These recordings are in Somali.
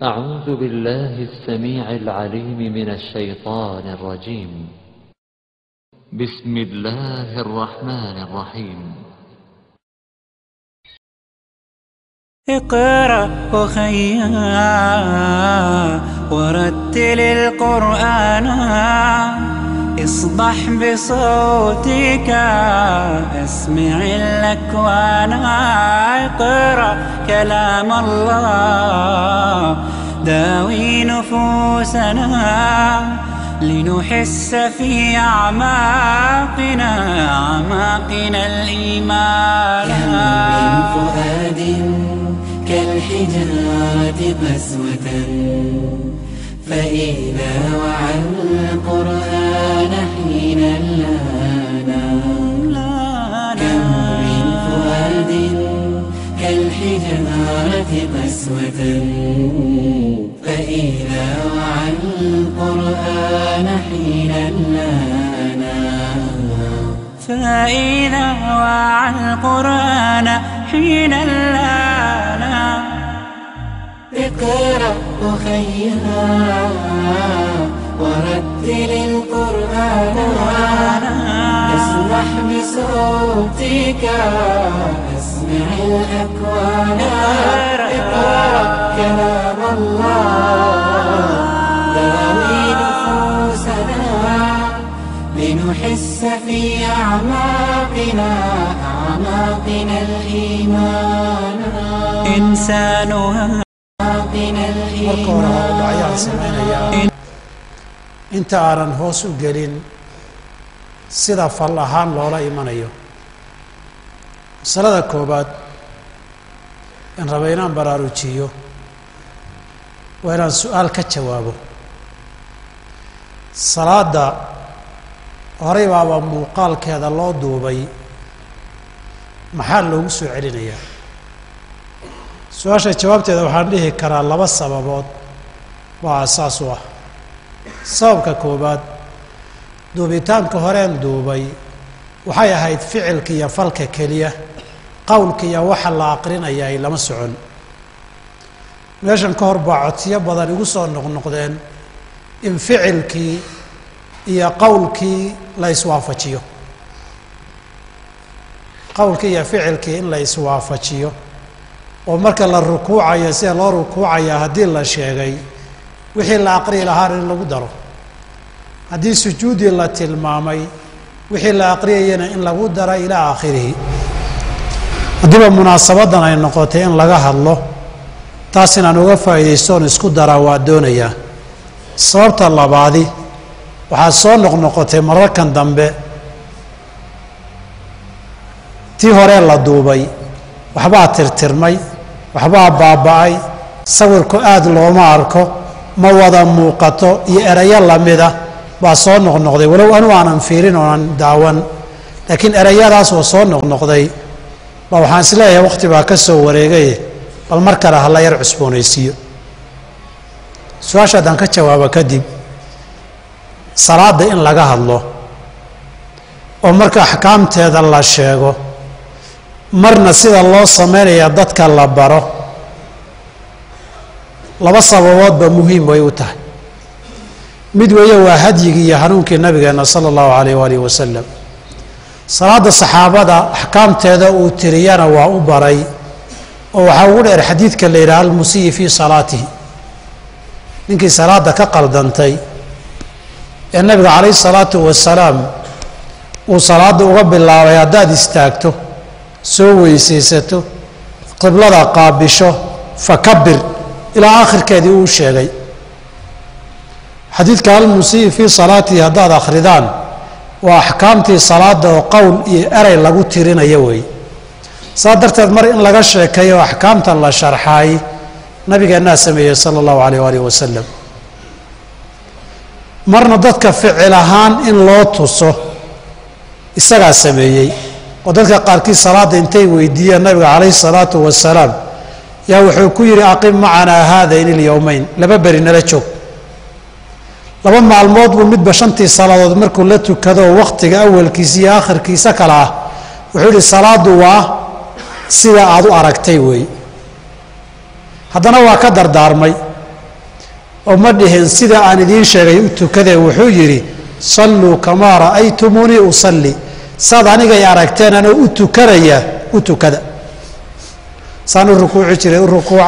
أعوذ بالله السميع العليم من الشيطان الرجيم. بسم الله الرحمن الرحيم. اقرأ أخيا ورتل القرآن، اصبح بصوتك اسمع الأكوان. اقرأ كلام الله داوي نفوسنا، لنحس في أعماقنا الإيمان. كم من فؤاد كالحجارة قسوة، فإذا وعى القرآن حين لانا. كم من فؤاد كالحجارة قسوة، فإذا وعى القرآن حين لانا. فإذا وعى القرآن حين لانا. اقرأ أخيا ورتل القرآن، اسمح بصوتك اسمع الأكوان. اقرأ كلام الله داوي نفوسنا، لنحس في أعماقنا الإيمان. إنسانها marka hore hordhacyaan samaynayaa inta aanan hoos u gelin sida fal ahaan loola imanayo. masalada koobaad in raba inaan baraarujiyo waa inaan su-aal ka jawaabo. salaada horey baaba muuqaalkeeda loo duubay, maxaa loogu soo celinayaa? su-aasha jawaabteeda waxaan dhihi karaa laba sababood waa asaas u ah. sababka koobaad, duubitaanka horeen duubay waxay ahayd ficilka iyo falka keliya, qowlka iyo waxa la aqrinaya ay lama socon. meeshan ka hor baa codsiyo badan igu soo noqnoqdeen in ficilkii iyo qowlkii la iswaafajiyo, qowlkii iyo ficilkii in la iswaafajiyo oo marka la rukuucayo sida loo rukuucaya haddii la sheegay wixii la aqriyi lahaana in lagu daro, haddii sujuudii la tilmaamay wixii la aqriyayana in lagu daro ilaa aakhirihi. haddiiba munaasabadan ay noqotay in laga hadlo, taas inaan uga faa'iidaystoon isku daraa waa doonayaa. sababta labaadi waxaa soo noqnoqotay mararkan dambe tii hore la duubay waxbaa tirtirmay, waxbaa baaba'ay, sawirku aada looma arko, ma wada muuqato iyo erayo lamida baa soo noqnoqday. walow anu aanan fiirin oonan daawan, laakiin erayadaas oo soo noqnoqday baa waxaan is leeyahay waqti baa ka soo wareegay, bal mar kale hala yar cusboonaysiiyo. su-aasha haddaan ka jawaabo kadib, salaada in laga hadlo oo marka axkaamteeda la sheego, marna sida loo sameynaya dadka la baro, laba sababoodba muhiim way u tahay. mid weeye waa hadyigii iyo hanuunkii nabigeenna sala allahu calayh waalihi wasalam. salaada saxaabada axkaamteeda uu tiriyana waa u baray, oo waxaa ugu dheer xadiidka la yidhaha almusiyi fii salaatihi, ninkii salaada ka qaldantay ee nabiga calayhi salaatu wasalaam uu salaada uga bilaabay haddaad istaagto, soo weysaysato, qiblada qaabisho, fakabir ilaa aakhirkeedii uu sheegay. xadiidka almusiyi fii salaatihi haddaad akhridaan waa axkaamtii salaada oo qowl iyo erey lagu tirinayo weeye. saa darteed mar in laga sheekeeyo axkaamta la sharxaay nabigeennaa sameeyey sala allahu calayh waalihi wasalam. marna dadka ficil ahaan in loo tuso isagaa sameeyey, oo dadka qaarkii salaada intay weydiiyeen nabiga calayhi salaatu wasalaam yaa wuxuu ku yidhi aqim macanaa haadayn ilyowmeyn, laba beri nala joog. laba maalmood buu midba shantii salaadood markuu la tukado oo wakhtiga awalkiisa iyo aakhirkiisa kale ah wuxuu yidhi salaadu waa sida aad u aragtay weeye. haddana waa ka dardaarmay وما دهن سيدا عن دين شيء كذا وحجري صلوا كما رأيتموني أصلي صادني جاي أركتين أنا كريا كذا سان الركوع جري الركوع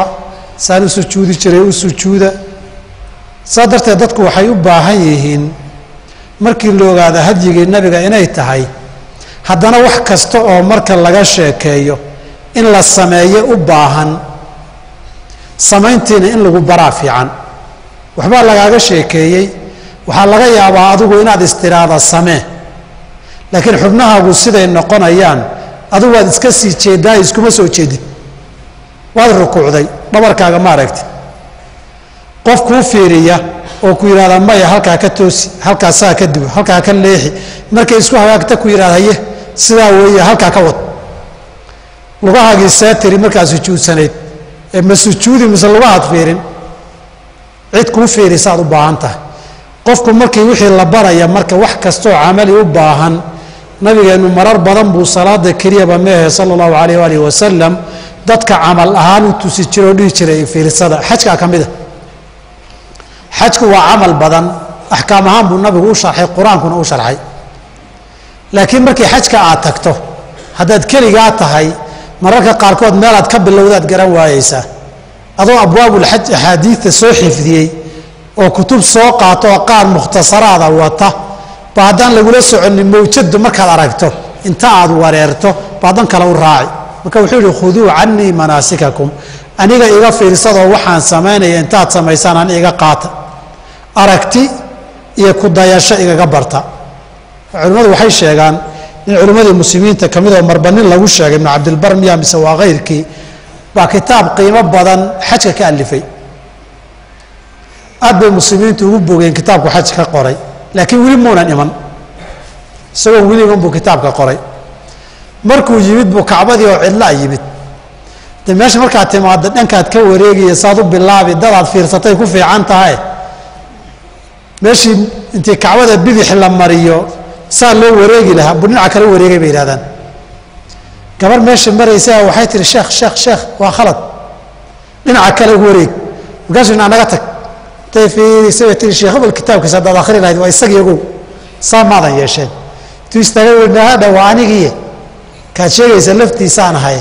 سان السجود جري السجود صادرت dadku waxay u baahan yihiin markii loo ogaado hadiyga nabiga inay tahay haddana wax kasta oo marka laga sheekeeyo in la sameeyo u baahan samayntiina in lagu baraa fiican waxba lagaaga sheekeeyay waxa laga yaabaa adigu inaad istiraada samee laakiin xubnahaagu siday noqonayaan adigu waad iska sii jeedaa iskuma soo jeedid waad rukuucday dhabarkaaga ma aragti qof ku fiiriya oo ku yiraahdo maya halka ka toosi halka saa ka dib halka ka leexi markay isku hagaagta ku yiraahdaye sidaa weeye halka ka wad lugahaagii saatiri markaas sujuudsaneed ee ma sujuudi mise lugahaad fiirin cid kuu fiirisaad u baahan tahay qofku markii wixii la baraya marka wax kastoo camali u baahan nabigeenu marar badan buu salaada kaliya meehe sallallahu alayhi wa sallam dadka camal ahaan u tusi jiro dhigi jiray fiirsada xajka kamida xajku waa camal badan ahkaam ahaan buu nabigu u sharxay quraankuna u sharxay laakiin markii xajka aad tagto hadaad kaliya tahay mararka qaar kood meel aad ka bilowdaad garan waayaysaa adoo abwaabul xaj ahadiithta soo xifdiyay oo kutub soo qaato qaar mukhtasaraada wata baadan lagu la soconin mawjad markaad aragto inta aad wareerto baadan kala u raaci marka wuxuu yiri khuduu anni manasikakum aniga iga fiirsado waxaan sameeynaa intaad sameeysan aan iga qaata aragti iyo ku dayasho iga barta culimadu waxay sheegaan in culimada muslimiinta kamida marbanin lagu sheegay ibn abdul bar miya mise waa qeyrkii baa kitaab qiimo badan xajka ka alifay aad muslimiintu ugu bogeen kitaabku xajka qoray laakiin wili muunan iman isagoo wiligan buu kitaabka qoray markuu yimid buu kacbadii oo cidla yimid de meesha markaad timaado dhankaad ka wareegaya saad u bilaabi dadaad fiirsatay ku fiican tahay meeshii intii kacbada bidix la mariyo saa loo wareegi lahaa dhinaca kale wareegay bay yiraahdaan gabar meesha maraysa waxay tiri sheekh waa khalad dhinaca kale wareeg gaashina naga tag تفي سويت الشيخ أبو الكتاب كساد آخرين هذا ويسقي يقول صار ماذا يشين تستغل إن هذا وعنيقية كشيء يسلفتي سان هاي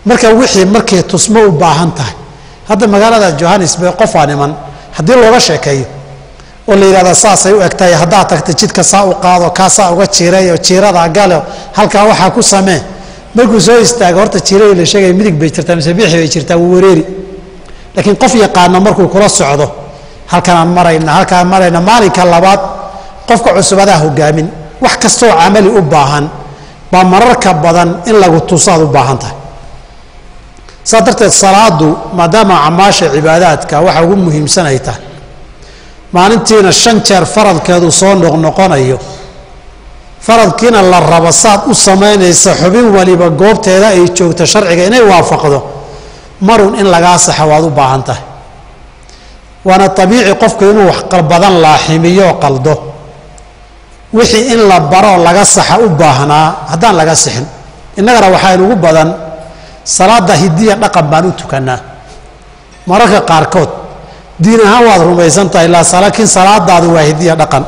مركب وحي مركب تصمو باهنته هذا مقالة جوهانس بقفاني من هدي له رشة كي واللي هذا صاص يؤكتاي هداتك تجد كساء وقاض وكاساء وتشيري وتشيرا قالوا هل كواحد كوسامه مركب زوج استاجرت تشيري اللي شيء يمدك بيشرت مسبيح بيشرت ووريري لكن قفية قارنا مركب كراس صعده halkaan marayna maalinka labaad qofka cusubada hogaamin wax kasto amali u baahan ba mararka badan in lagu tusaad u baahan tahay sadarteed salaadu maadaama amaasha cibaadaadka waxa ugu muhiimsan ay tahay maalintiina 5 jeer faradkeedu soo noqonayo faradkiina la rabo saad u sameynaysa xubin waliba goobteeda ay joogto sharciga inay waafaqdo marun in laga saxawaad u baahan tahay وانا طبيعي قفك انه wax qalbadan laaximiyo qaldo wixii in la baro laga saxa u baahnaa hadaan laga sixin inaga waxaan ugu badan salaada hidiya dhaqan baan u tukanaa mararka qaar kood diin ahaan waad rumaysan tahay la salaakin salaadaadu waa hidiya dhaqan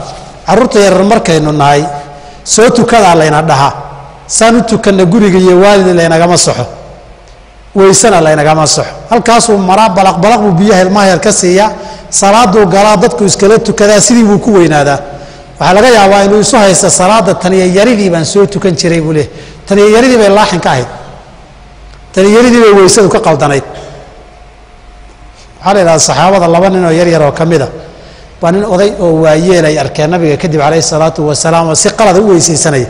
carruurta yar markaynu nahay soo tukada layna dhaha saan u tukana guriga iyo waalid laynaga ma saxo weysana laynaga ma saxo halkaas uu maraa balaq biyaha ilmaha yar ka siiya salaadu galaa dadku iskala tukada sidii uu ku weynaadaa waxa laga yaabaa inuu soo haysto salaada tan yaridii baan soo tukan jiray buu leeyahay tan yaridii bay laaxin ka ahayd tan yaridii bay weysadu ka qaldanayd xalila saxaabada laba nin oo yar oo kamida baa nin oday oo waayeelay arkeen nabiga kadib calayhi salaatu wasalaam oo si qalad u weysaysanay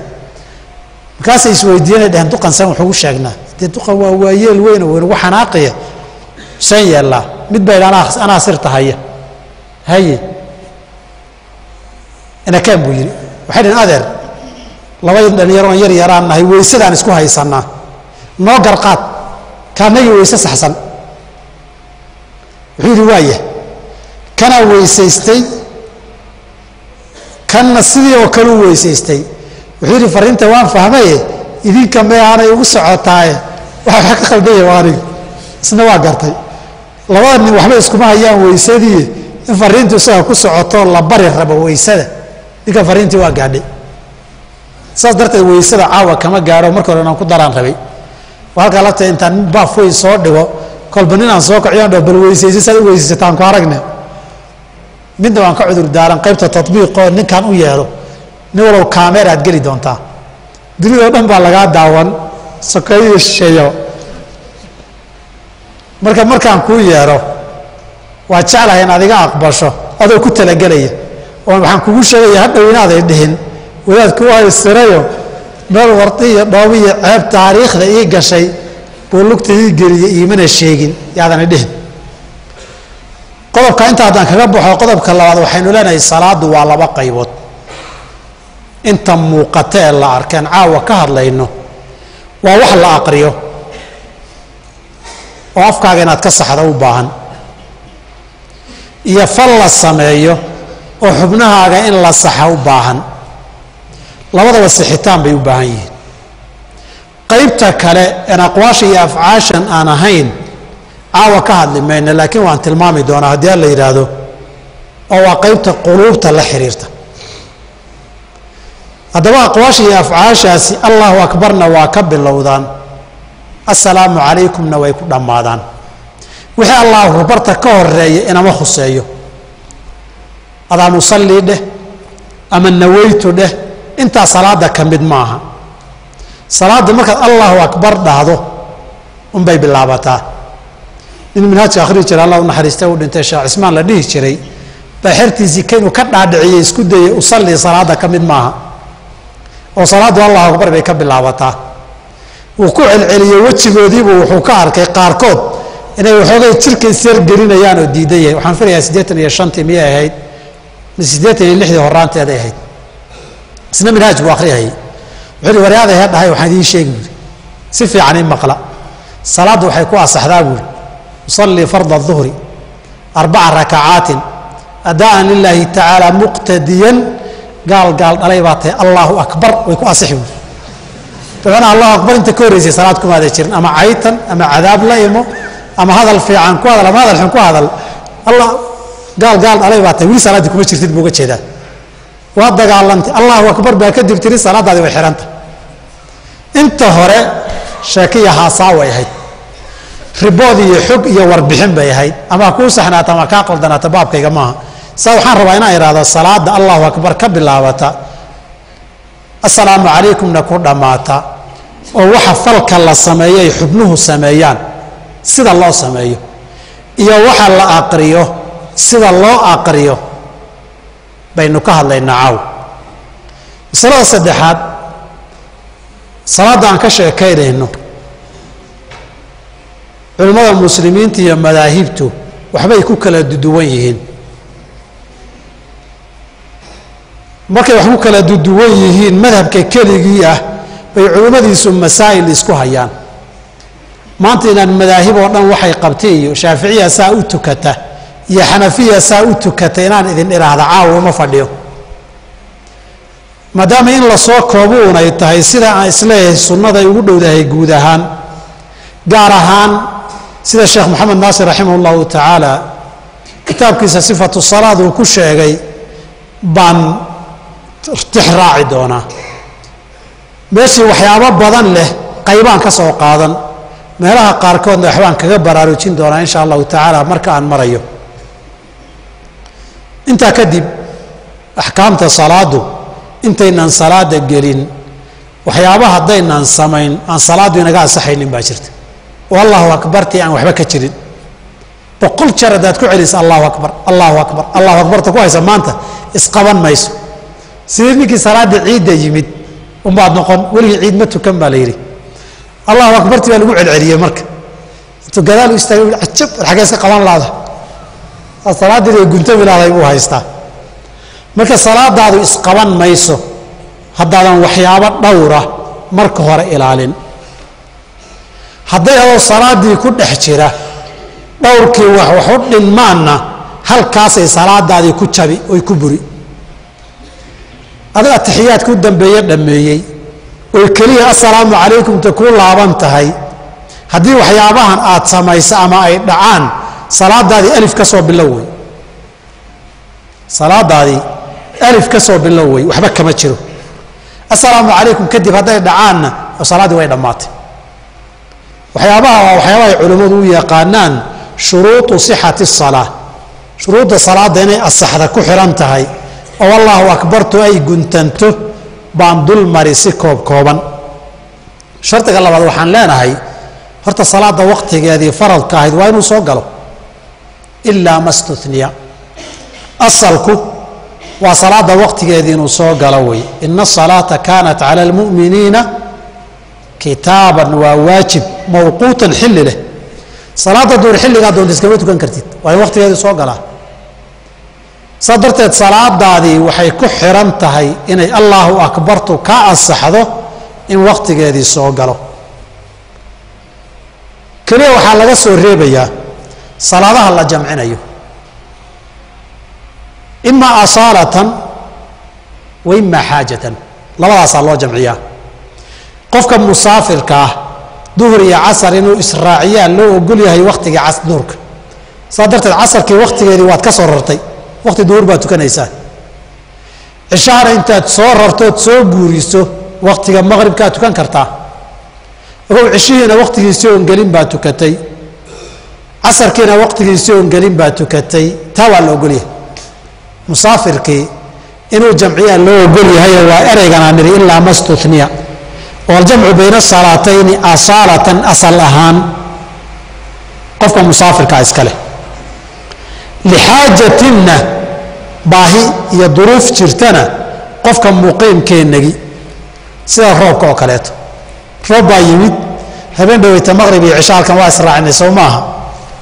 markaas ay isweydiinay dhahan duqan san wuxuu sheegnaa duqan waa waayeel weyn oo ugu xanaaqaya san yeela mid bay ana sirtahaya haye ana kan buu yiri waxay dhan adeer laba dhalinyaro yar yaraan nahay weysadaan isku haysanaa noo garqaad kaanay weysa saxsan wuxuu waaye kana weysaystay kana sidii oo kale weysaystay wuxuu fariinta waan fahmay idinka ma aanay ugu socotaay waxa ka qalbay waani isna waa gartay labada nin waxba isku ma hayaan weysadii in fariintu isaga ku socoto la bari rabo weysada ninka fariintii waa gaadhay saas darteed weysada caawa kama gaaro marka hore aan ku daraan rabay halka lafta intaan baaf weyn soo dhigo kolba ninaan soo kaciyaan bal weysaysi sad weysaysataan ku aragne midna waan ka cudur daaran qaybta tatbiiqo ninkan u yeero nin walow kaamera aad geli doontaa dunida dhan baa lagaa daawan sokeeyo sheeyo markaan kuu yeero waa jeclahay in adiga aqbasho adoo ku talagelaya oo waxaan kugu sheegaya hadhow inaaday dhihin wadaadku waa istirayo meel warti iyo dhoobi iyo ceeb taariikhda ii gashay buu lugta ii geliyey iimana sheegin yaadana dhihin qodobka inta haddaan kaga baxo qodobka labaad waxaynu leenahay salaadu waa laba qaybood inta muuqata ee la arkeen caawa ka hadlayno waa wax la aqriyo oo afkaaga inaad ka saxda u baahan iyo fal la sameeyo oo xubnahaaga in la saxa u baahan labadaba sixitaan bay u baahan yihiin qaybta kale in aqwaasha iyo afcaashan aan ahayn caawa ka hadli mayno laakiin waan tilmaami doonaa haddii la yidhaahdo oo waa qaybta quluubta la xiriirta haddaba aqwaasha iyo afcaashaasi allahu akbarna waa ka bilowdaan assalaamu calaykumna way ku dhammaadaan wixii allahu akbarta ka horeeya inama khuseeyo adaa musallii dheh ama nawaytu dheh intaa salaada ka mid maaha salaada markaad allahu akbar dhahdo unbay bilaabataa nin minhaajka akhrii jiray allah u naxariistay u dhintay sheekh cismaan la dhihi jiray baa xertiisii ka inuu ka dhaadhiciyey isku dayay usallii salaada ka mid maaha oo salaaddu allahu akbar bay ka bilaabataa wuu ku celceliyey wejigoodiibuu wuxuu ka arkay qaarkood inay waxoogay jirka isyargelinayaan oo diidan yahay waxaan filayaa 85 miyay ahayd 86 horaanteeday ahayd isna minhaaj buu akhriyayay wuxuu yidhi waryaada hee dhahay waxaan idiin sheegi buuri si fiican in maqla salaaddu waxay ku asaxdaa buuri usallii farda duhri 4 rakacaatin adaan lilaahi tacaala muqtadiyan gaal dhalay baa tahay allahu akbar way ku asixi buuri dabana allahu akbar inta ka horreysay salaad kumaada jirin ama caytan ama cadaab la imo ama hadal fiican ku hadal ama hadal xun ku hadal allah gaal dhalay baa tahay weli salaaddii kuma jirtid buu uga jeedaa waa dagaalantay allahu akbar baa kadib tiri salaadaadii way xihanta inta hore sheekiya haasaa way ahayd ribood iyo xog iyo warbixin bay ahayd ama kuu saxnaata ama kaa qaldanaata baabkayga maaha saa waxaan rabaa inaan idhaahdo salaada allahu akbar ka bilaabata assalaamu calaykumna ku dhammaata oo waxa falka la sameeyo ay xubnuhu sameeyaan sida loo sameeyo iyo waxa la aqriyo sida loo aqriyo baynu ka hadlaynaa caaw masalada saddexaad salaadda aan ka sheekaynayno culimmada muslimiinta iyo madaahibtu waxbay ku kala duwan yihiin markay wax ku kala duwan yihiin madhabka keligii ah bay culimmadiisu masaa'il isku hayaan maanta inaan madaahib oo dhan waxay qabtay iyo shaaficiya saa u tukata iyo xanafiya saa u tukata inaan idin idhaahda caawa uma fadhiyo maadaama in lasoo koobo unay tahay sida aan isleeyahay sunnaday ugu dhowdahay guud ahaan gaar ahaan sida sheekh moxamed naasir raximah allahu tacaala kitaabkiisa sifatu salaad uu ku sheegay baan tix raaci doonaa meeshii waxyaabo badan leh qaybaan ka soo qaadan meelaha qaarkoodna waxbaan kaga baraarujin doonaa insha allahu tacaala marka aan marayo intaa kadib axkaamta salaadu intaynan salaada gelin waxyaaba haddaynan samayn aan salaadu inaga ansaxaynin baa jirta oo allahu akbartii aan waxba ka jirin 100 jeer haddaad ku celiso allahu akbar allahu akbar allahu akbarta ku haysa maanta isqaban mayso sidii ninkii salaada ciidda yimid umbaad noqon weligii ciid ma tukan baa la yidhi allahu akbartii baa lagu celceliyey marka intuu gadaal u istaagay cajab xagee iska qaban laada salaadii guntami laaday buu haystaa marka salaadaadu isqaban mayso haddaadan waxyaabo dhowra marka hore ilaalin hadday adoo salaadii ku dhex jira dhowrkii wax u dhinmaanna halkaasay salaadaadii ku jabi oy ku buri adiga taxiyaadka u dambeeye dhammeeyey oy keliya assalaamu calaykumta kuu laaban tahay haddii waxyaabahan aad samayso ama ay dhacaan salaadaadii alif ka soo bilow wey salaadaadii alif ka soo biloway waxba kama jiro assalaamu calaykum kadib hadday dhacaanna salaadii way dhammaatay waxyaabaha ay culimmadu u yaqaanaan shuruudu sixati salaa shuruudda salaadda inay asaxda ku xihan tahay oo allahu akbartu ay guntanto baan dul mari si kooban shardiga labaad waxaan leenahay horta salaada waqtigeedii faradka ahayd waa inuu soo galo ilaa ma stuniya asalku waa salaada waqtigeedii inuu soo galo wey ina asalaata kaanat cala almu'miniina kitaaban waa waajib mawquutan xilli leh salaada duur xilligaa doonta iskama tukan kartid waa in waqtigeedii soo galaa saa darteed salaadaadii waxay ku xihan tahay inay allahu akbartu ka ansaxdo in waqtigeedii soo galo keliya waxaa laga soo reebayaa salaadaha la jamcinayo imaa asaalatan wa imaa xaajatan labadaasaa loo jamciyaa qofka musaafirka ah duhur iyo casar inuu israaciyaa loo ogol yahay waqtigii duhurka saa darteed casarkii waqtigeedii waad ka soo rartay waqti duhur baad tukanaysaa cishahana intaad soo rartood soo guuriso waqtiga maqribkaad tukan kartaa ogow cishihiina waqtigiisii oon gelin baad tukatay casarkiina waqtigiisii oon gelin baad tukatay taa waa la ogolyahay musaafirkii inuu jamciyaa loo ogol yahay waa ereyganaa nidhi ilaa ma stuniya oo aljamcu bayna salaatayni asaalatan asal ahaan qofka musaafirkaa iska leh lixaajatinna baahi iyo duruuf jirtana qofka muqiimkeennagi sida roobka oo kaleeto roob baa yimid habeen dhaweyta maqrib iyo cisho halkan waa israacinay sow maaha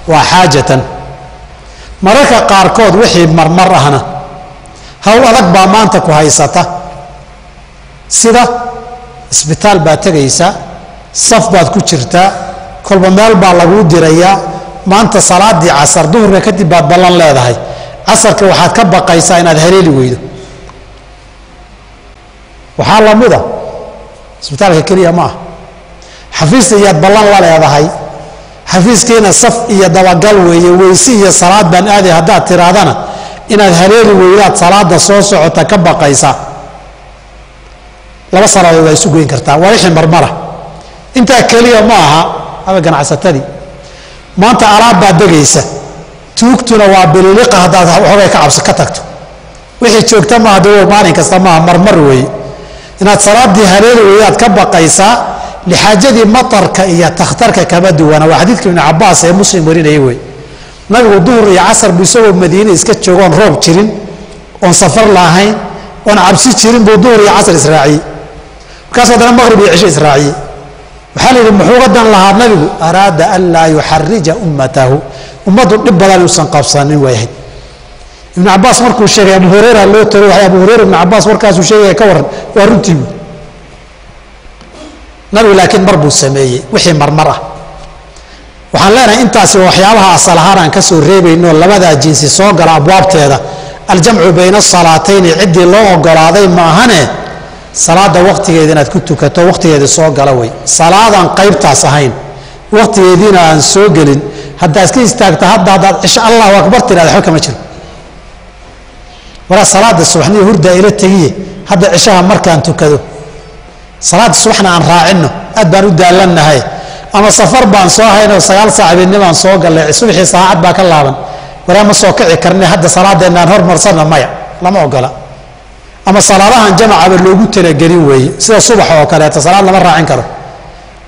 waa xaajatan mararka qaarkood wixii marmar ahna hawl adag baa maanta ku haysata sida isbitaal baad tegaysaa saf baad ku jirtaa kolba meel baa laguu dirayaa maanta salaadii casar duhurka kadib baad ballan leedahay casarka waxaad ka baqaysaa inaad haleeli weydo waxaa lamida isbitaalka keliya ma ah xafiis iyaad ballan la leedahay xafiiskiina saf iyo dabagal weeye weysi iyo salaad baan aaday haddaad tirahdana inaad haleeli weydaad salaada soo socota ka baqaysaa laba salaadood waa isu goyn kartaa waa wixii marmara intaa keliya ma aha aba ganacsatadii maanta alaab baad degaysa tuugtuna waa bililiqa haddaad waxoogay ka cabsi ka tagto wixii joogta maaha dawow maalin kasta maaha marmar weeye inaad salaadii haleeli weydaad ka baqaysaa lixaajadii matarka iyo takhtarka kama duwana waa xadiidka ibnu cabaas ee muslim warinaya wey nabigu duhur iyo casar buu isagoo madiine iska joogoon roob jirin oon safar lahayn oon cabsi jirin buu duhur iyo casar israaciyey markaas haddana maqrib iyo cisho israaciyey waxaa la yidhi muxuu gadan lahaa nabigu araada an laa yuxarija ummatahu ummaddu dhib badan uusan qabsanin waayahay ibnu cabaas markuu sheegay abu hureyra loo tago waxay abu hureyra ibnu cabaas warkaasuu sheegaya ka warran waa runtii buui nabigu laakiin mar buu sameeyey wixii marmar ah waxaan leenahay intaasi waxyaabaha asal ahaan aan ka soo reebayno labadaa jinsi soo gala abwaabteeda aljamcu bayna asalaatayni ciddii loo ogolaaday maahane salaada waqtigeeda inaad ku tukato waqtigeedii soo gala wey salaadaan qaybtaas ahayn waqtigeediina aan soo gelin haddaa iska istaagta hadda haddaad cisho allahu akbar tiraada waxba kama jiro walaa salaada subaxniyo hurdaa ila tegiye hadda cishaha markaan tukado salaada subaxna aan raacinno aad baan u daalannahay ama safar baan soo haynoo 9 saac habeennimaan soo gallay subaxii saacad baa ka laaban waraa ma soo kici karne hadda salaadeenna aan hormarsanna maya lama ogola ama salaadahan jamacaba loogu talagelin weeye sida subax oo kaleeto salaad lama raacin karo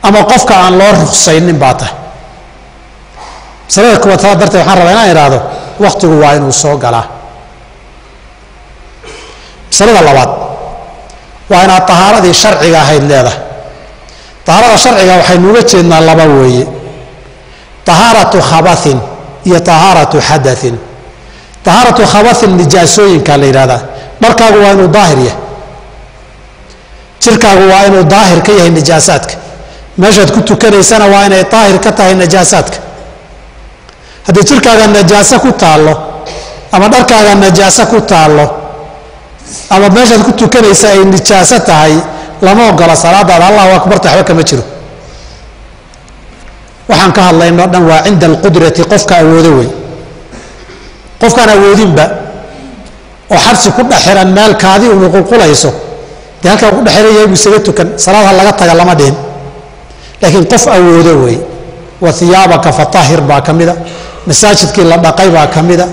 ama qofka aan loo ruqsaynin baa tahay masalada kuwaad taa darteed waxaan rabaa inaan idhaahdo waqtigu waa inuu soo galaa masalada labaad waa inaad tahaaradii sharciga ahayd leedahay tahaarada sharciga waxaynu uga jeednaa laba weeye tahaaratu khabathin iyo tahaaratu xadathin tahaaratu khabathin nijaasooyinkaa la yidhahdaa dharkaagu waa inuu daahir yahay jirkaagu waa inuu daahir ka yahay najaasaadka meeshaad ku tukanaysana waa inay daahir ka tahay najaasaadka haddii jirkaaga najaaso ku taallo ama dharkaaga najaaso ku taallo ama meeshaad ku tukanaysa ay nijaaso tahay lama ogola salaadaada allahu akbarta waxba kama jiro waxaan ka hadlayno dhan waa cinda alqudrati qofka awoodo wey qofkaan awoodinba oo xabsi ku dhaxiran meel kaadi uu qulqulayso de halka ku dhaxiran yahay isaga tukan salaada laga taga lama dheen laakiin qof awoodo way wa thiyaabaka fatahhir ba kamida masaajidkii la dhaqay baa kamida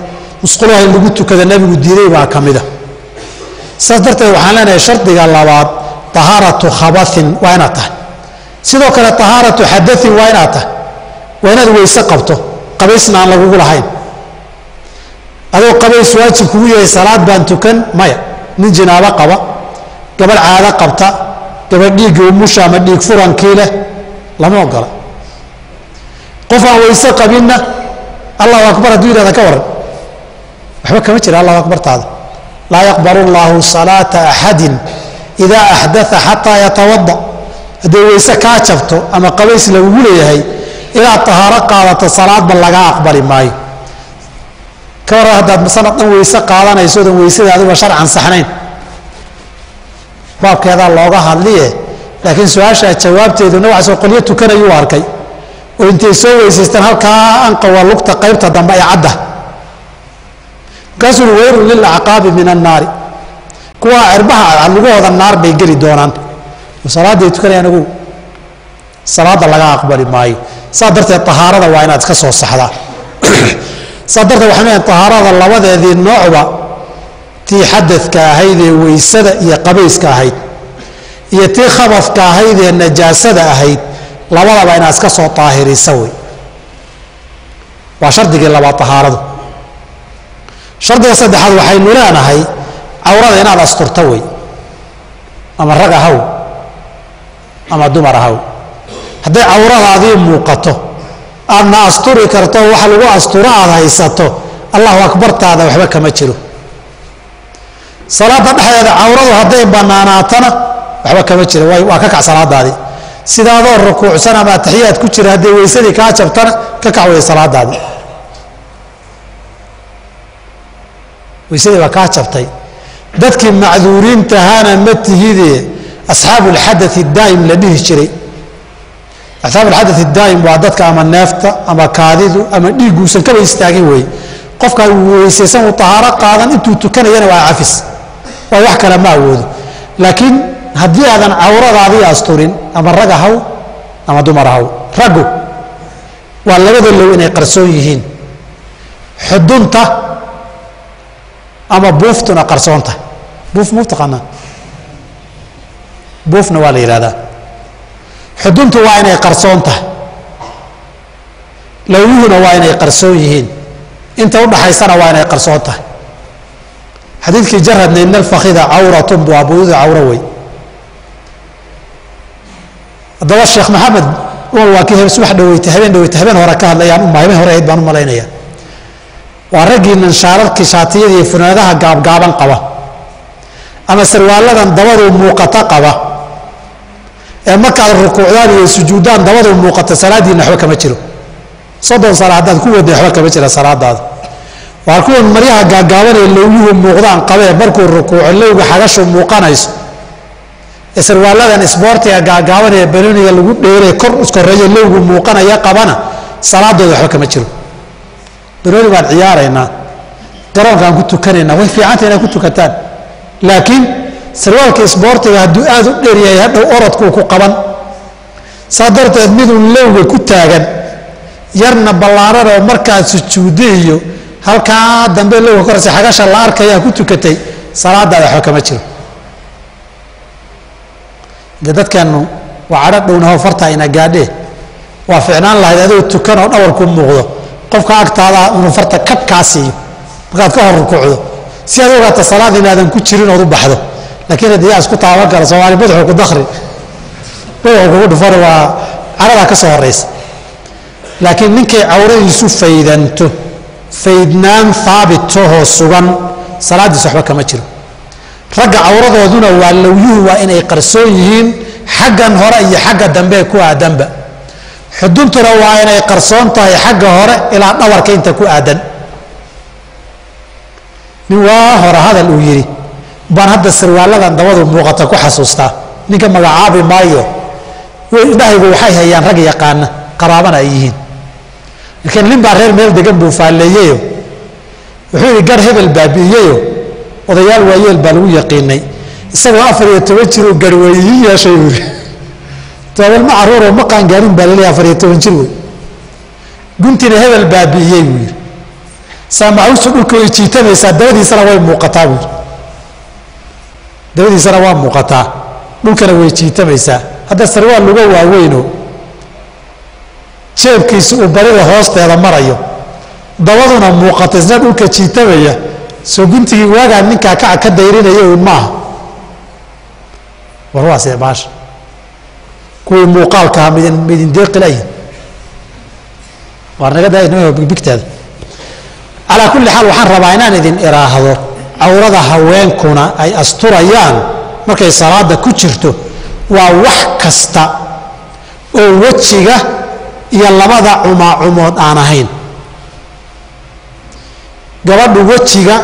musqulaha lagu tukada nabigu diiday baa kamida sadartay waxaan leenahay shardiga labaad taharatu khabathin wa ina tahay sidoo kale taharatu hadathin wa ina tahay wa inaad weyse qabto qabaysna aan lagu lahayn adoo qabays waajib kugu yahay salaad baan tukan maya nin jinaaba qaba gabadh caada qabta gabadh dhiig umusha ama dhiig furankii leh lama ogola qof aan weyse qabinna allahu akbar hadduu yidhahda ka waran waxba kama jira allahu akbar taada laa yaqbalu allahu salaata axadin idaa axdatha xataa yatawadda hadday weyse kaa jabto ama qabays lagugu leeyahay inaad tahaaro qaadato salaadba laga aqbali maayo ka waran haddaad sanad dhan weyse qaadanayso odan weysadaadiba sharcan saxnayn baabkeedaa looga hadliye laakiin su-aashaa jawaabteeduna waxaasoo qolyo tukanayuu arkay oo intay soo weysaystaan halkaa anqawa lugta qaybta dambe ee cadda markaasuu weyrun lilacqaabi min annaari kuwa cirbaha lugahooda naar bay geli doonaan salaaday tukanayaan ugu salaada laga aqbali maayo saa darteed tahaarada waa inaad iska soo saxdaa saa darteed waxaan leeyahay tahaarada labadeedii noocba tii xadadka ahayd ee weysada iyo qabayska ahayd iyo tii khabafka ahayd ee najaasada ahayd labadaba inaad iska soo taahirisa wey waa shardigii labaad tahaaradu shardiga saddexaad waxaynu leenahay cawrada inaad asturto wey ama rag ahaw ama dumar ahaw hadday cawradaadii muuqato aadna asturi karto wax lagu asturo aad haysato allahu akbartaada waxba kama jiro salaada dhexdeeda cawradu hadday bannaanaatana waxba kama jiro waa ka kac salaadaadii sidaadoo rukuucsan ama taxiyaad ku jira hadday weysadii kaa jabtana ka kac wey salaadaadii weysadii baa kaa jabtay dadkii macduuriintahaana ma tihidee asxaabu alxadathi daa'im la dhihi jiray asxaabu alxadathi daa'im waa dadka ama neefta ama kaadidu ama dhiiguusan kaba istaagin wey qofka weysaysan uu tahaaro qaadan intuu tukanayana waa cafis waa wax kale ma awoodo laakiin haddii aadan cawradaadii asturin ama rag ahaw ama dumar ahaw raggu waa labada low inay qarsoon yihiin xudunta ama buuftuna qarsoonta buuf muu taqaanaa buufna waa la yidhahdaa xuduntu waa inay qarsoon tahay lawuhuna waa inay qarsoon yihiin inta udhaxaysana waa inay qarsoon tahay xadiidkii jaradna ina alfakhida cawratun bu abuudu cawro wey haddaba sheekh maxamed waa kii subax dhaweytay habeen hore ka hadlayaan habeen hore ahayd baan u malaynaya waa raggii nanshaararkii shaatiyada iyo funaanadaha gaabgaaban qaba ama sarwaaladan dabadu muuqata qaba ee markaad rukuucdaan iyo sujuuddaan dabadu muuqata salaadiina waxba kama jiro 30 sano haddaad ku waday waxba kama jira salaadaada waa kuwan maryaha gaagaaban ee lowyuhu muuqdaan qabee markuu rukuuco lowga xagashu muuqanayso ee sarwaaladan isboortiga gaagaaban ee banooniga lagu dheeray kor iskoreeyo lowgu muuqanaya qabana salaadooda waxba kama jiro banooni baan ciyaaraynaa garoonkaan ku tukanaynaa way fiicanta inaad ku tukataan laakiin sarwaalka isboortiga hadduu aad u dheeryahay hadhow orodkuu ku qaban saa darteed miduu lowga ku taagan yarna ballaaran oo markaad sujuudda iyo halkaa dambe lowga koraysa xagasha la arkayaa ku tukatay salaadaada waxba kama jiro de dadkeennu waa cadho dhownaho farta ina gaadhee waa ficnaan lahayd adoo tukan oo dhawarku muuqdo qofka agtaada inuu farta kabkaa siiyo markaad ka hor rukuucdo si aad ogaata salaad inaadan ku jirin ood u baxdo laakiin haddii yaa isku taaban kara soomaali madaxuu ku dakri madaxuu kugu dhufan waa caradaa ka soo horraysa laakiin ninkay cawradiisu faydanto faydnaan haabitahoo sugan salaaddiisa waxba kama jiro ragga cawradooduna waa lowyuhu waa inay qarsoon yihiin xaggan hore iyo xagga dambe ku aadanba xuduntuna waa inay qarsoon tahay xagga hore ilaa dhabarka inta ku aadan nin waa hore hadal uu yidhi baan hadda sarwaaladan dabadu muuqata ku xasuustaa ninka magacaabi maayo indhahaygu waxay hayaan rag yaqaana qaraabana ay yihiin laakiin nin baa reer meel degan buu faalleeyeyo wuxuu yidhi gar hebel baabi'iyeyo odayaal waayeel baa lagu yaqiinay isagoo 14 jir uu garweeyay yeeshay buuri toobal ma caruuro ma qaan gaarin baa leeyahay 14 jir wey guntina hebel baabiiyay buuri saamaxuusu dhulka way jiitamaysaa dawadiisana way muuqataa buuri dawadiisana waa muuqataa dhulkana way jiitamaysaa hadda sarwaal luga waaweyno jeebkiisu uu barida hoosteeda marayo dabaduna muuqata isna dhulka jiitamaya soo guntigii waagaa ninkaa kaca ka dayrinaya uun maaha war waa see baasha kuwii muuqaalkaa midin deeqilayin waar naga daaya bigtaada calaa kulli xaal waxaan rabaa inaan idin iraahdo cawrada haweenkuna ay asturayaan markay salaada ku jirto waa wax kasta oo wejiga iyo labada cumaacumood aan ahayn gabadhu wejiga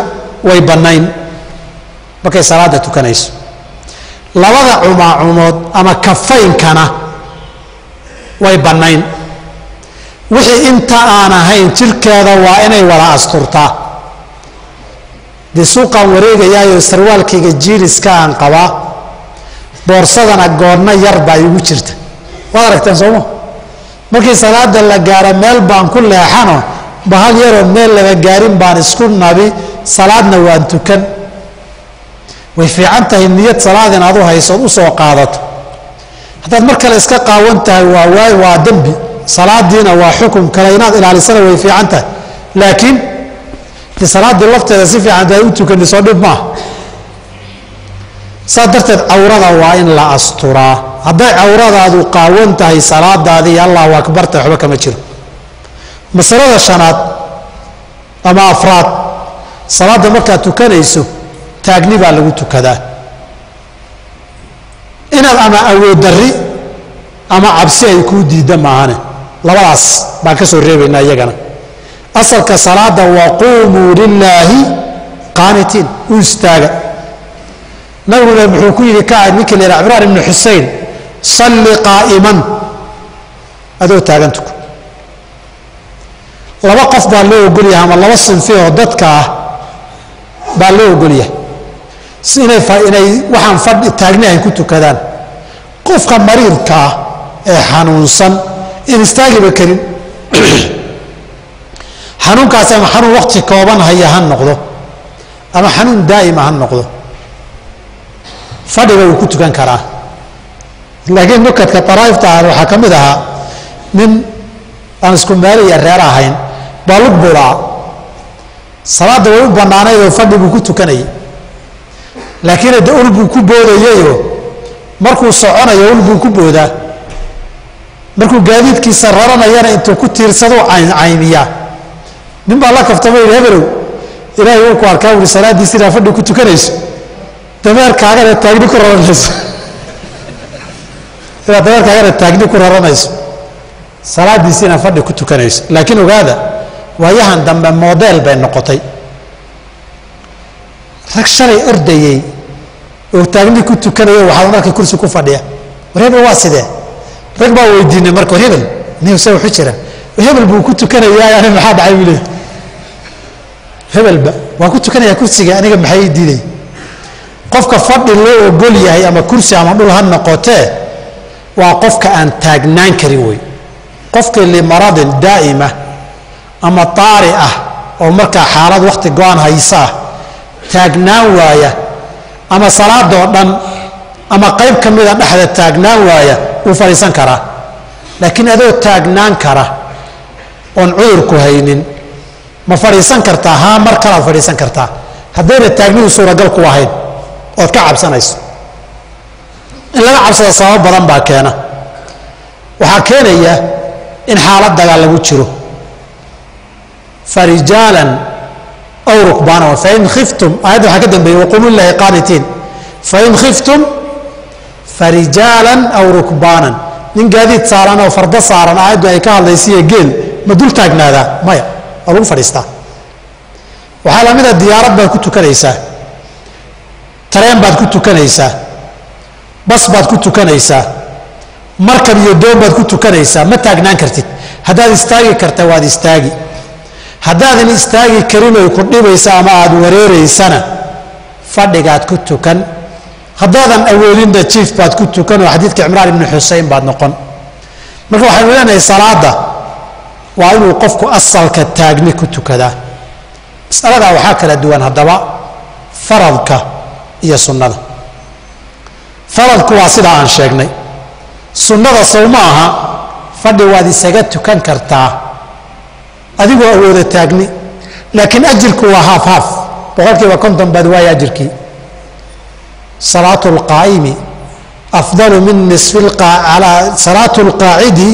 way bannayn markay salaada tukanayso labada cumaacumood ama kafaynkana way bannayn wixii inta aan ahayn jirkeeda waa inay wada asturtaa dee suuqaan wareegayaayo sarwaalkayga jiiriska aan qabaa boorsadana goorno yar baa igu jirta waad aragteen sooma markii salaada la gaaro meel baan ku leexano bahal yaroo meel laga gaarin baan isku nabi salaadna waan tukan way fiican tahay niyad salaad inaad u hayso u soo qaadato haddaad mar kale iska qaawan tahay waa dembi salaadiina waa xukun kale inaad ilaalisana way fiican tahay laakiin dee salaadii lafteeda si fiican ay u tukani soo dhib maaha saa darteed cawrada waa in la asturaa hadday cawradaadu qaawan tahay salaadaadii allahu akbarta waxba kama jiro masalada shanaad ama afraad salaadda markaad tukanayso taagni baa lagu tukadaa inaad ama awood darri ama cabsi ay kuu diidda maahane labadaas baan ka soo reebaynaa iyagana asalka salaada waquumuu lilaahi qaanitiin u istaaga nabiguna muxuu ku yidhi kacad ninkii la yidhaha cimraan ibnu xusein salli qaa'iman adoo taagan tuko laba qof baa loo ogolyahay ama laba sinfi oo dadka ah baa loo ogolyahay inay waxaan fadhi taagni ay ku tukadaan qofka mariirka ah ee xanuunsan in istaagiba karin xanuunkaasi ama xanuun waqti kooban haya ha noqdo ama xanuun daa'ima ha noqdo fadhiga wuu ku tukan karaa laakiin nukadka daraa'ifta ah waxaa ka mid ahaa nin aan isku meel iyo reer ahayn baa lug buulaa salaadda way u bannaanayd oo fadhi buu ku tukanayay laakiin de ul buu ku boodayayoo markuu soconayo ul buu ku boodaa markuu gaadiidkiisa raranayana intuu ku tiirsado caymiyaa nin baa la kaftama yidhi hebelow ilaahay uu ku arkaa wuri salaaddiisa inaa fadhi ku tukanayso dameerkaagana taagni ku raranayso inaad dameerkaagana taagni ku raranayso salaaddiisa inaa fadhi ku tukanayso laakiin ogaada waayahan dambe modeel bay noqotay rag shalay ordayey oo taagni ku tukanayo waxaad markay kursi ku fadhiya war hebel waa sidee rag baa weydiinay marka war hebel nise wuxuu jira hebel buu ku tukanayaa ani maxaa dhacay buu leeyahay hebelba waa ku tukanayaa kursiga aniga maxay diiday qofka fadhi loo ogol yahay ama kursi ama dhul ha noqotee waa qofka aan taagnaan karin wey qofkii limaradin daa'ima ama taari ah oo markaa xaalad waqti go-aan haysaa taagnaan waaya ama salaadoo dhan ama qayb ka mida dhexda taagnaan waaya wuu fadhiisan karaa laakiin adoo taagnaan kara oon cudurku haynin ma fadhiisan kartaa haa mar kalaad fadhiisan kartaa haddayna taagnidu suuragal ku ahayn ood ka cabsanayso in laga cabsada sabab badan baa keena waxaa keenaya in xaalad dagaal lagu jiro farijaalan aw rukbaanan fain khiftum aayadda waxaa ka dambeeyey waquumuu lilaahi qaanitiin fain khiftum farijaalan aw rukbaanan nin gaadiid saaran oo fardo saaran aayaddu ay ka hadlaysiiyo geel ma dul taagnaadaa maya waa lagu fadhiistaa waxaa lamida diyaarad baad ku tukanaysaa tareen baad ku tukanaysaa bas baad ku tukanaysaa markab iyo doon baad ku tukanaysaa ma taagnaan kartid haddaad istaagi karta waad istaagi haddaadan istaagi karin oy ku dhibaysa ama aada wareereysana fadhigaad ku tukan haddaadan awoodinna jiif baad ku tukan oo xadiidka cimraan ibnu xusein baad noqon marka waxaynu leenahay salaada waa inuu qofku asalka taagni ku tukadaa mas'aladaa waxaa kala duwan haddaba faradka iyo sunnada faradku waa sidaa aan sheegnay sunnada sow ma aha fadhi waad isaga tukan kartaa adigoo awooda taagni laakiin ajirku waa haaf haaf boqolkiiba 50 baad waaya ajirkii salaatu alqaa'imi afdalu min nisfi salaatu alqaacidi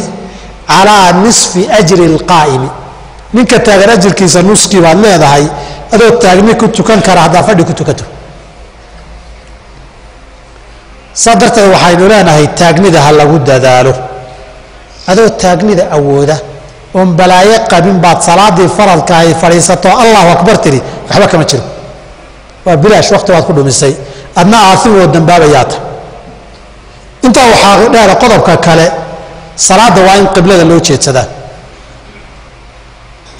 calaa nisfi ajri alqaa'imi ninka taagan ajirkiisa nuskii baad leedahay adoo taagni ku tukan kara haddaa fadhi ku tukato saa darteed waxaynu leenahay taagnida ha lagu dadaalo adoo taagnida awooda oon balaayo qabin baad salaadii faradka ay fadhiisato allahu akbar tiri waxba kama jiro waa bilaash waqti waad ku dhumisay adna aasim oo dambaabayaata intaa waxaa dheer qodobka kale salaada waa in qiblada loo jeedsadaa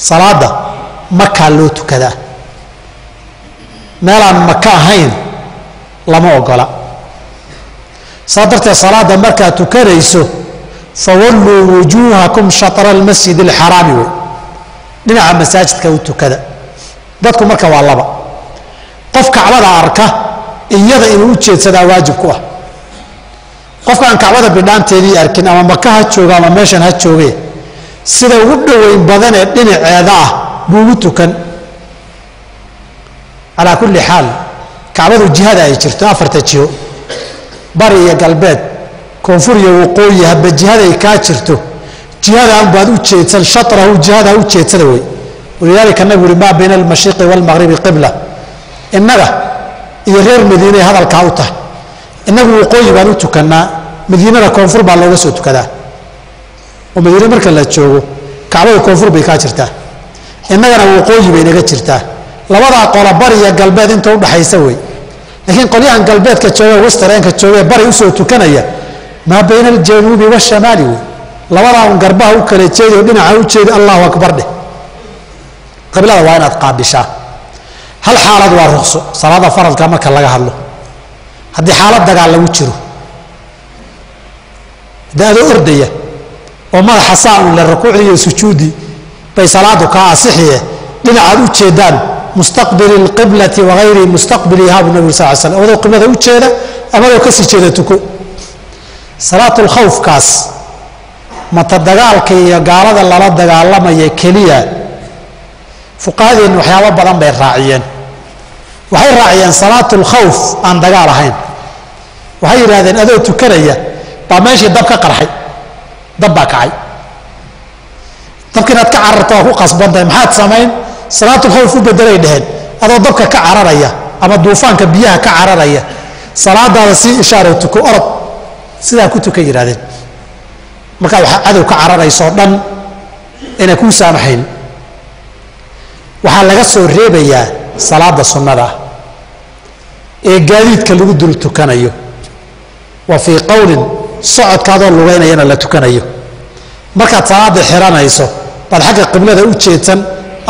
salaada makaa loo tukadaa meelaan maka ahayn lama ogola saa darteed salaada markaad tukanayso fawalluu wujuuhakum shatra almasjid alxaraami wey dhinaca masaajidka u tukada dadku marka waa laba qof kacbada arka iyada inuu u jeedsadaa waajib ku ah qofka aan kacbada bidhaanteedii arkin ama maka ha jooga ama meeshan ha jooge sida ugu dhoweyn badan ee dhinaceeda ah buu ugu tukan calaa kulli xaal kacbadu jihada ay jirto afarta jiho bari iyo galbeed koonfur iyo waqooyi habba jihaday kaa jirto jihadaan baad u jeedsan shatrahu jihada u jeedsada wey walidaalika nabigu yuri maa bayna almashriqi waalmaqribi qibla innaga iyo reer madiinay hadalkaa u tahay innagu waqooyi baan u tukannaa madiinada koonfur baa looga soo tukadaa oo madiine marka la joogo kacbada koonfur bay kaa jirtaa innagana waqooyi bay naga jirtaa labadaa qola bari iyo galbeed inta udhaxaysa wey laakiin qolyahan galbeedka jooga westernka jooga bari usoo tukanaya maa bayna aljanuubi waashamaali wey labadaa un garbaha u kala jeedi oo dhinaca u jeedi allahu akbar dheh qiblada waa inaad qaabishaa hal xaalad waa ruqso salaada faradka marka laga hadlo haddii xaalad dagaal lagu jiro haddii adoo ordaya oo madaxa saa un le rukuucdii iyo sujuuddii bay salaadu kaa asixiye dhinacaad u jeedaan mustaqbili lqiblati wagayri mustaqbilihaa buu nabigu sal slam adoo qiblada u jeeda amadoo kasii jeeda tuko salaatu lkhawfkaas mata dagaalka iyo gaalada lala dagaalamaya keliya fuqahadeennu waxyaabo badan bay raaciyeen waxay raaciyeen salaatu lkhawf aan dagaal ahayn waxay yidhahdeen adoo tukanaya baa meeshii dab ka qarxay dab baa kacay dabka inaad ka cararto waa ku qasbantahay maxaad samayn salaatulkhawf u bedelay dheheen adoo dabka ka cararaya ama duufaanka biyaha ka cararaya salaadaada sii ishaaro tuko orod sidaa ku tukan yidhahdeen markaa waxaa cadow ka cararaysoo dhan inay kuu saamaxayn waxaa laga soo reebayaa salaada sunnada ah ee gaadiidka lagu dul tukanayo wa fii qowlin socodkaadoo lugaynayana la tukanayo markaad salaada xiranayso baad xagga qiblada u jeedsan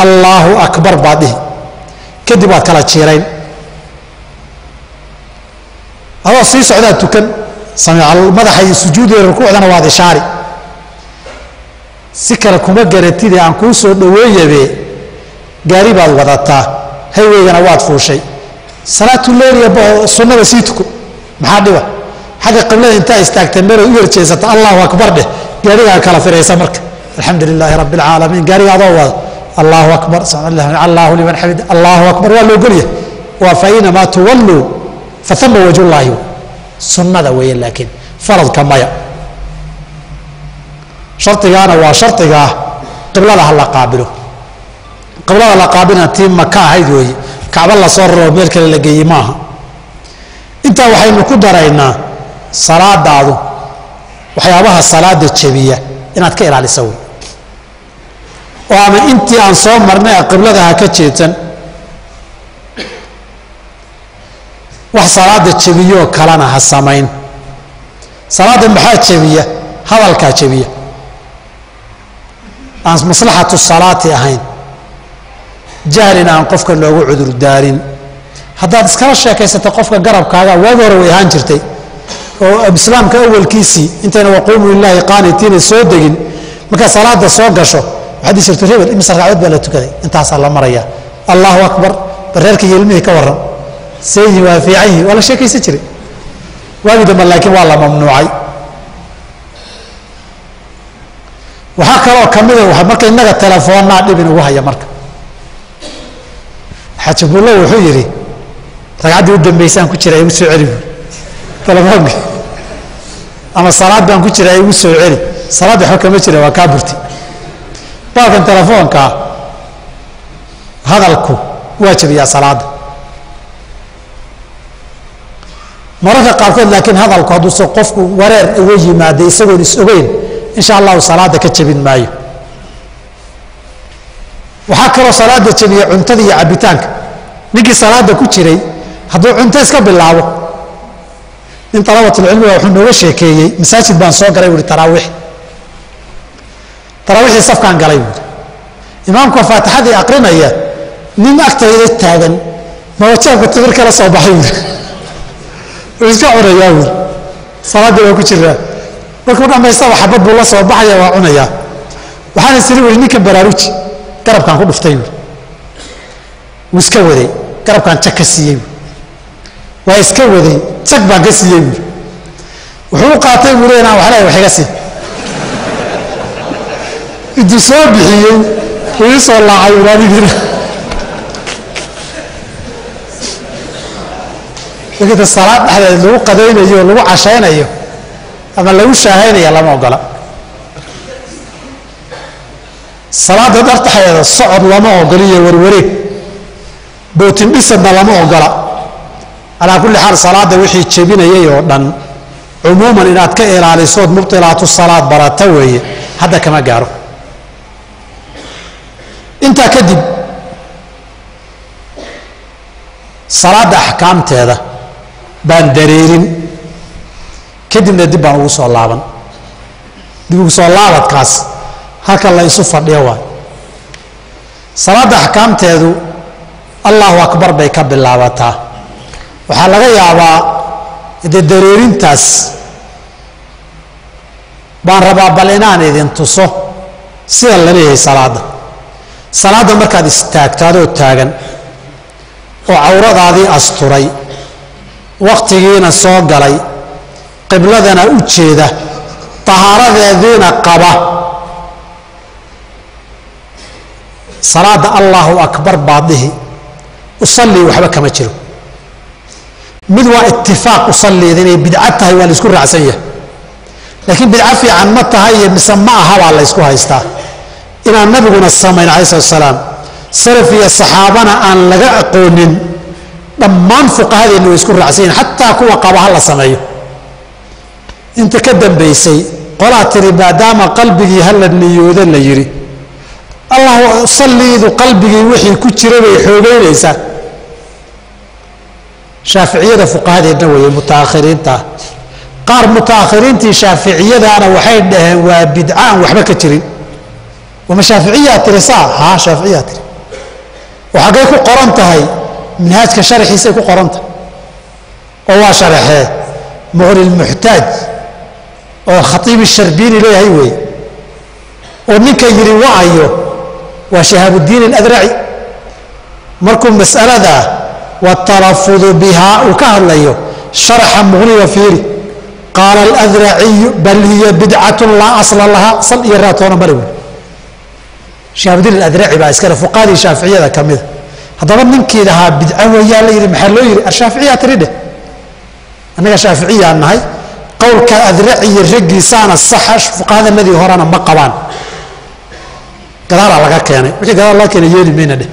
allaahu akbar baad dhihi kadib waad kala jiirayn adoo sii socdaad tukan madaxa iyo sujuudiyo rukuucdana waad ishaari si kale kuma garatide aan kuu soo dhoweeyabe gaari baad wadataa hayweygana waad fuushay salaatuleeliya sunnada sii tuko maxaa dhiba xagga qiblada intaa istaagtay meeloo u yarjeesata allahu akbar dheh gaarigaa kala firaysa marka alxamdu lilaahi rabbi alcaalamiin gaariga adoo wada allahu akbar allahu liman xamid allahu akbar waa loogolya waa fainamaa tuwalluu faama wajhullaahi sunnada weeye laakiin faradka maya shardigaana waa shardiga ah qiblada ha la qaabilo qiblada la qaabilna tii maka ahayd weeye kacba la soo raro meel kale la geeyey maaha intaa waxaynu ku daraynaa salaadaadu waxyaabaha salaada jebiya inaad ka ilaalisa wey oo ama intii aan soo marnay qiblada ha ka jeedsan wax salaada jebiyoo kalena ha samayn salaada maxaa jebiya hadalkaa jebiya aan maslaxatu salaati ahayn jahlina aan qofka loogu cudur daarin haddaad iskala sheekaysato qofka garabkaaga waagi hore way ahaan jirtay oo islaamka awalkiisii intayna waquumu lilaahi qaanitiina soo degin markaa salaada soo gasho waxaad ii jirto hebel imisa ragcadood baa la tukaday intaasaa la maraya allahu akbar bareerkii ilmihii ka warran seeyihin waa fiican yihin waa la sheekaysan jiray waagii dambe laakiin waa la mamnuucay waxaa kaloo ka mida marka innaga telefoonnaa dhib inugu haya marka xajibullo wuxuu yidhi ragcaddii u dambaysaan ku jira igu soo celi buuri telefoonki ama salaad baan ku jira igu soo celi salaad waxba kama jira waa kaa burti baalkan telefoonka hadalku waa jabiyaa salaada mararka qaarkood laakiin hadalku hadduuse qofku wareer uga yimaada isagoon is ogeyn insha allahu salaada ka jabin maayo waxaa kaloo salaada jabiya cuntada iyo cabitaanka ninkii salaada ku jiray hadduu cunto iska bilaabo nin dalabatulcilmiga wuxuu nooga sheekeeyey masaajid baan soo galay buuhi taraawiixii safkaan galay buuhi imaamka faatixadii aqrinaya nin agtayda taagan mawajaabka timir kala soo baxay buuhi wuu iska cunayaa buuhi salaaddii waa ku jiraa markuu dhammaystaba xabad buu la soo baxaya waa cunayaa waxaan isiri buuhi ninkan baraaruji garabkaan ku dhuftay buuhi wuu iska waday garabkaan jag ka siiyey buuhi waa iska waday jag baan ka siiyey buuhi wuxuu u qaatay buu leeyahay wax leeyahay wax iga sii intuu soo bixiyey wuu ii soo laacay walaalihiina laakiin salaad dhexdeed lagu qadaynayo lagu cashaynayo ama lagu shaahaynayo lama ogola salaada dhartaxeeda socod lama ogola iyo warwareeg bootin dhisadna lama ogola calaa kulli xaal salaada wixii jebinayay oo dhan cumuuman inaad ka ilaalisood mubtilaatu salaad barata weeye hadda kama gaaro intaa kadib salaada axkaamteeda baan dareerin kadibna dib baan ugu soo laaban dib ugu soo laabadkaas halka la isu fadhiyo waay salaada axkaamteedu allahu akbar bay ka bilaabataa waxaa laga yaabaa dee dareerintaas baan rabaa bal inaan idin tuso sida la leeyahay salaadda markaad istaagto adoo taagan oo cawradaadii asturay wakhtigiina soo galay qibladana u jeeda tahaaradeediina qaba salaada allahu akbar baad dhihi usallii waxba kama jiro mid waa itifaaq usalliida inay bidca tahay waa la isku raacsan yahay laakiin bidco fiican ma tahay iyo mise ma aha baa la ysku haystaa inaan nabiguna samayn calai slat salaam salaf iyo saxaabana aan laga aqoonin dhammaan fuqahadeenna way isku raacsan yihin xataa kuwa qaba ha la sameeyo inta ka dambaysay qolaa tiri maadaama qalbigii hala niyooda la yidhi allahu salliidu qalbigii wixii ku jira bay xoogeynaysaa shaaficiyada fuqahadeenna weeye mutaakhiriinta qaar mutaakhiriintii shaaficiyadaana waxay dhaheen waa bidca aan waxba ka jirin wama shaaficiyaa tiri saa haa shaaficiyaa tiri oo xaggay ku qoran tahay minhaajka sharaxiisay ku qoran tahay oo waa sharaxee muqni lmuxtaaj oo khatiib sharbiini leeyahay weeye oo ninka yidhi wa'ayo waa shahaabudiin aladraci markuu mas'alada watalafudu bihaa uu ka hadlayo sharaxa muqniga fiiri qaala aladraciyu bal hiya bidcatun laa asla laha sal iyo raatoona male wey shahaabudiin aladraci baa iskale fuqahadii shaaficiyada ka mida haddaba ninkii lahaa bidco weeyaa la yidhi maxaa loo yidhi ashaaficiyaa tiri dheh annaga shaaficiyaan nahay qowlka adraci iyo raggiisaana saxa fuqahadanadii horena ma qabaan gadaalaa laga keenay wixii gadaal laga keenay yeeli mayna dheh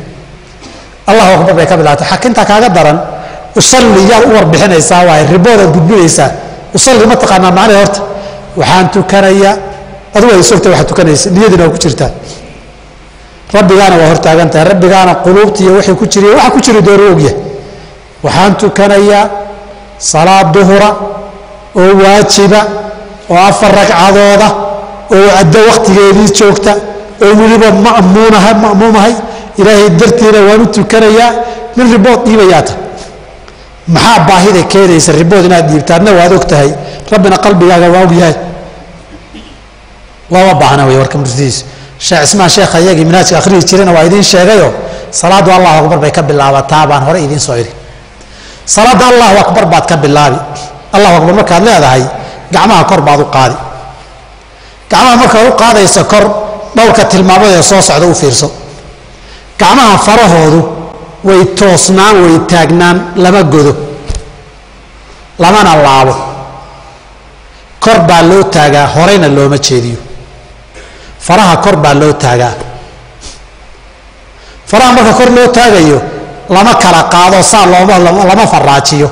allahu akbar bay ka bilaatay xakintaa kaaga daran usalli yaad u warbixinaysaa waaye riboodaad gudbinaysaa usalli ma taqaanaa macnahe horta waxaan tukanayaa adigu ay sogtay waxaad tukanaysa niyadiina waa ku jirtaa rabbigaana waa hortaagan tahay rabbigaana quluubta iyo wixii ku jiriy waxa ku jiri dooru ogyahay waxaan tukanayaa salaad duhura oo waajiba oo 4 ragcadooda oo addo wakhtigeedii joogta oo weliba ma'muumahay ilaahay dartiina waan u tukanayaa min ribood dhiibayaata maxaa baahida keenaysa ribood inaad dhiibtaadna waad og tahay rabbina qalbigaaga waa og yahay looma baahna wey warka murtidiisa sheekh cismaan sheekha iyagii minaajka akhriyi jirena waa idiin sheegayo salaaddu allahu akbar bay ka bilaabataa baan hore idiin soo idhi salaadda allahu akbar baad ka bilaabi allahu akbar markaad leedahay gacmaha kor baad u qaadi gacmaha markaad u qaadayso kor dhowrka tilmaamood ee soo socda u fiirso gacmaha farahoodu way toosnaan way taagnaan lama godo lamana laabo kor baa loo taagaa horeyna looma jeediyo faraha kor baa loo taagaa faraha marka kor loo taagayo lama kala qaado saa lama faraajiyo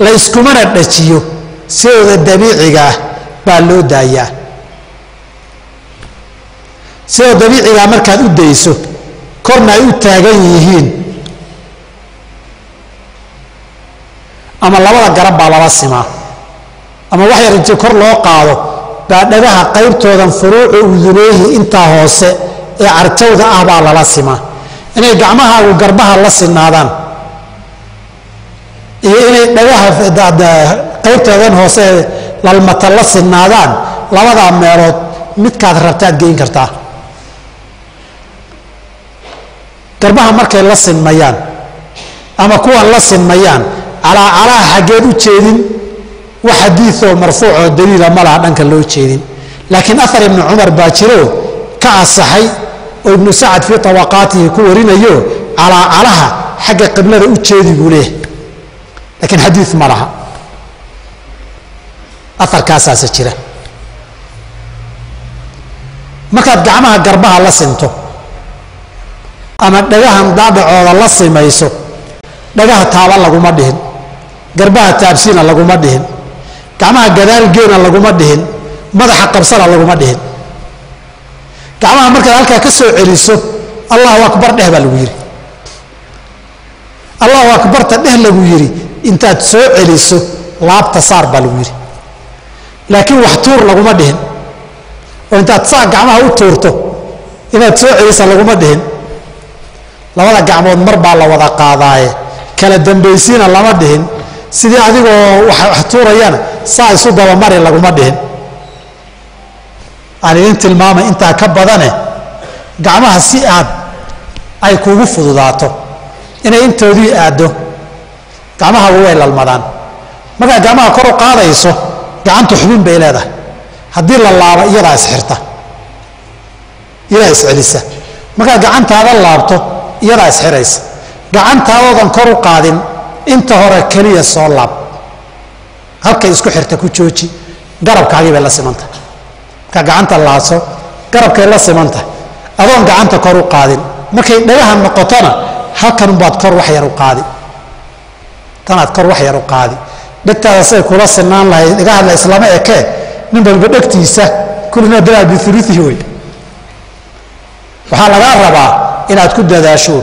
la iskumana dhajiyo sidooda dabiiciga ah baa loo daayaa sidoo dabiicigaa markaad u dayso korna ay u taagan yihiin ama labada garab baa lala simaa ama wax yar intii kor loo qaado baa dhagaha qaybtoodan furuucu uduneehi intaa hoose ee carjawda ah baa lala simaa inay gacmahaagu garbaha la sinaadaan iyo inay dhagaha qaybtoodan hoose ee lalmata la sinaadaan labadaa meelood midkaad rabtaad geyn kartaa garbaha markay la sinmayaan ama kuwan la sinmayaan calaacalaha xaggeed u jeedin wax xadiioo marfuucoo daliila ma laha dhanka loo jeedin laakiin ahar ibnu cumar baa jiro ka asaxay oo ibnu sacad fii tabaqaatihi ku warinayo calaacalaha xagga qiblada u jeedi buu leeyahay laakiin xadii ma laha aarkaasaase jira markaad gacmaha garbaha la sinto ama dhagahan daadhacooda la simayso dhagaha taaba laguma dhihin garbaha taabsiina laguma dhihin gacmaha gadaalgeena laguma dhihin madaxa qabsana laguma dhihin gacmaha markaad halkaa ka soo celiso allahu akbar dheh baa lagu yidhi allahu akbarta dheh lagu yidhi intaad soo celiso laabta saar baa lagu yidhi laakiin wax tuur laguma dhihin oo intaad saa gacmaha u tuurto inaad soo celisa laguma dhihin labada gacmood mar baa la wada qaadaaye kala dambaysiina lama dhihin sidii adigoo wax tuurayana saa isu dabamari laguma dhihin aan idin tilmaamay intaa ka badane gacmaha si aad ay kuugu fududaato inay intoodii aaddo gacmahagu way lalmadaan markaad gacmaha kor u qaadayso gacantu xubin bay leedahay haddii la laabo iyadaa isxirta iyadaa iscelisa markaad gacantaada laabto iyadaa isxiraysa gacantaadoodan kor u qaadin inta hore keliya soo laab halkay isku xirta ku jooji garabkaagii bay la simantahay markaa gacanta laaso garabkay la simantahay adoon gacanta kor u qaadin markay dhagaha noqotona halkanbaad kor wax yar u qaadi tanaad kor wax yar u qaadi dhegtaada say kula sinaan lahayd dhagaha la islama ekee nin balba dhegtiisa kullina dalaa biuluihi wey waxaa lagaa rabaa inaad ku dadaasho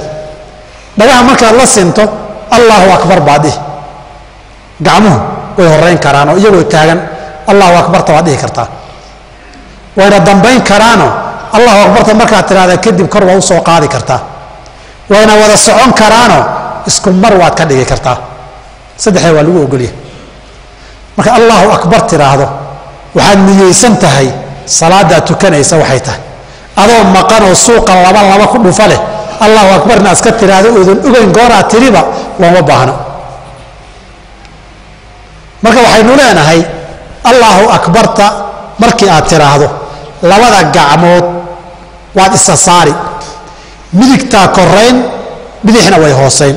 dhagaha markaad la sinto allahu akbar baad dhihi gacmuhu way horeyn karaanoo iyagoo taagan allahu akbarta waad dhihi kartaa wayna dambayn karaanoo allahu akbarta markaad tidhahda kadib kor waa u soo qaadi kartaa wayna wada socon karaanoo isku mar waad ka dhigi kartaa saddexda waa lagu ogolyahay marka allahu akbar tidhaahdo waxaad niyeysan tahay salaadaad tukanaysa waxay tahay adoo maqanoo suuqa laba ku dhufa leh allahu akbarna iska tidhaahdo oodan ogeyn gooraad tiriba looma baahno marka waxaynu leenahay allahu akbarta markii aad tidhaahdo labada gacmood waad isa saari midigtaa korayn bidixna way hoosayn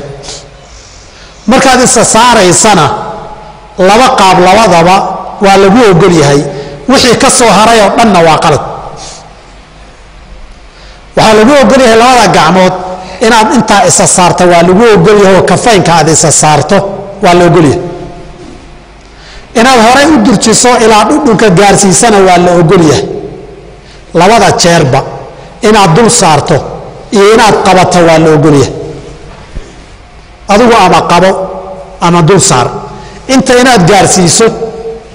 markaad isa saaraysana laba qaab labadaba waa lagu ogol yahay wixii ka soo haray oo dhanna waa qalad waxaa lagu ogol yahay labada gacmood inaad intaa isa saarto waa lagu ogol yahay oo kafaynka aad isa saarto waa la ogol yahay inaad horay u durjiso ilaa dhudhunka gaarsiisana waa la ogol yahay labada jeerba inaad dul saarto iyo inaad qabato waa la ogol yahay adigu ama qabo ama dul saar inta inaad gaarsiiso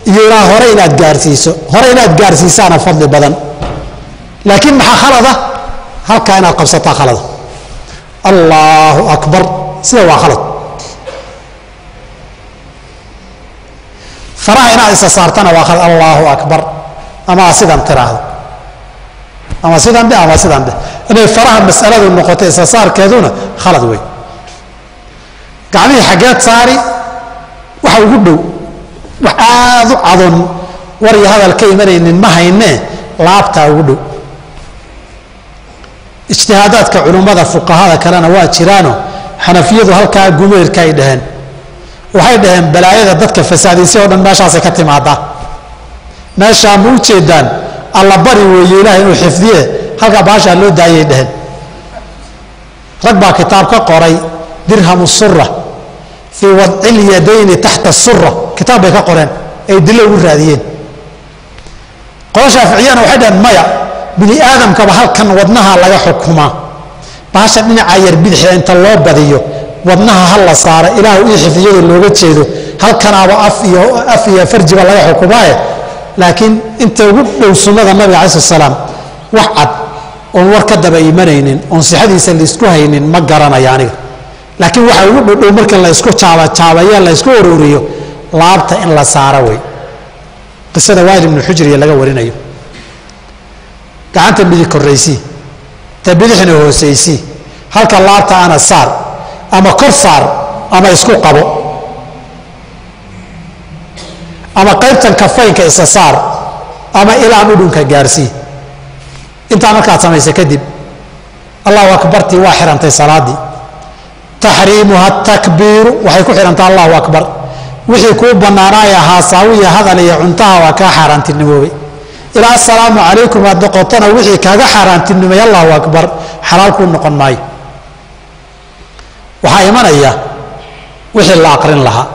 iyo ilaa hore inaad gaarsiiso hore inaad gaarsiisaana fadli badan laakiin maxaa khalada halkaa inaad qabsataa khalada allahu akbar sida waa khalad faraha inaad isa saartana waa khalad allahu akbar ama sidan tiraahdo ama sidan dhe ama sidan dhe inay faraha mas'aladu noqoto isa saarkeeduna khalad weyn gacmihii xaggeed saari waxa ugu dhow wax aad u cadon war iyo hadal ka imanaynin ma haynee laabtaa ugu dhow ijtihaadaadka culummada fuqahada kalena waa jiraano xanafiyadu halkaa gumeerka ay dhaheen waxay dhaheen balaayada dadka fasaadiisay oo dhan meeshaasay ka timaadaa meeshaa ma u jeedaan alla bari weeye ilaah inuu xifdiye halkaa baashaa loo daayay dhaheen rag baa kitaab ka qoray dirhamu sura fii wadci lyadayni taxta sura kitaab bay ka qoreen ay dilo ugu raadiyeen qola shaaficiyana waxay dhaheen maya bini aadamkaba halkan wadnaha laga xukumaa baasha dhinaca yar bidixda inta loo badiyo wadnaha ha la saara ilaahu ii xifdiyada looga jeedo halkanaaba af iyo farjiba laga xukumaaye laakiin inta ugu dhow sunnada nabiga calai salaam wax cad oon war ka daba imanaynin oon sixadiisa laysku haynin ma garanaya aniga laakiin waxa ugu dhodhow marka laysku jaabaye laysku ururiyo laabta in la saara wey qisada waayil ibnu xujriya laga warinayo gacanta midig koraysii ta bidixna hoosaysii halka laabta ana saar ama kor saar ama isku qabo ama qaybtan kafaynka isa saar ama ilaa dhudhunka gaarsii intaa markaad samaysa kadib allahu akbartii waa xirantay salaadii taxriimuha takbiiru waxay ku xidhantaa allahu akbar wixii kuu bannaanaaya haasaawiya hadal iyo cuntaha waa kaa xaaraantinimoobay ilaa assalaamu calaykum aad noqotona wixii kaaga xaaraantinimay allahu akbar xalaal kuu noqon maayo waxaa imanaya wixii la aqrin lahaa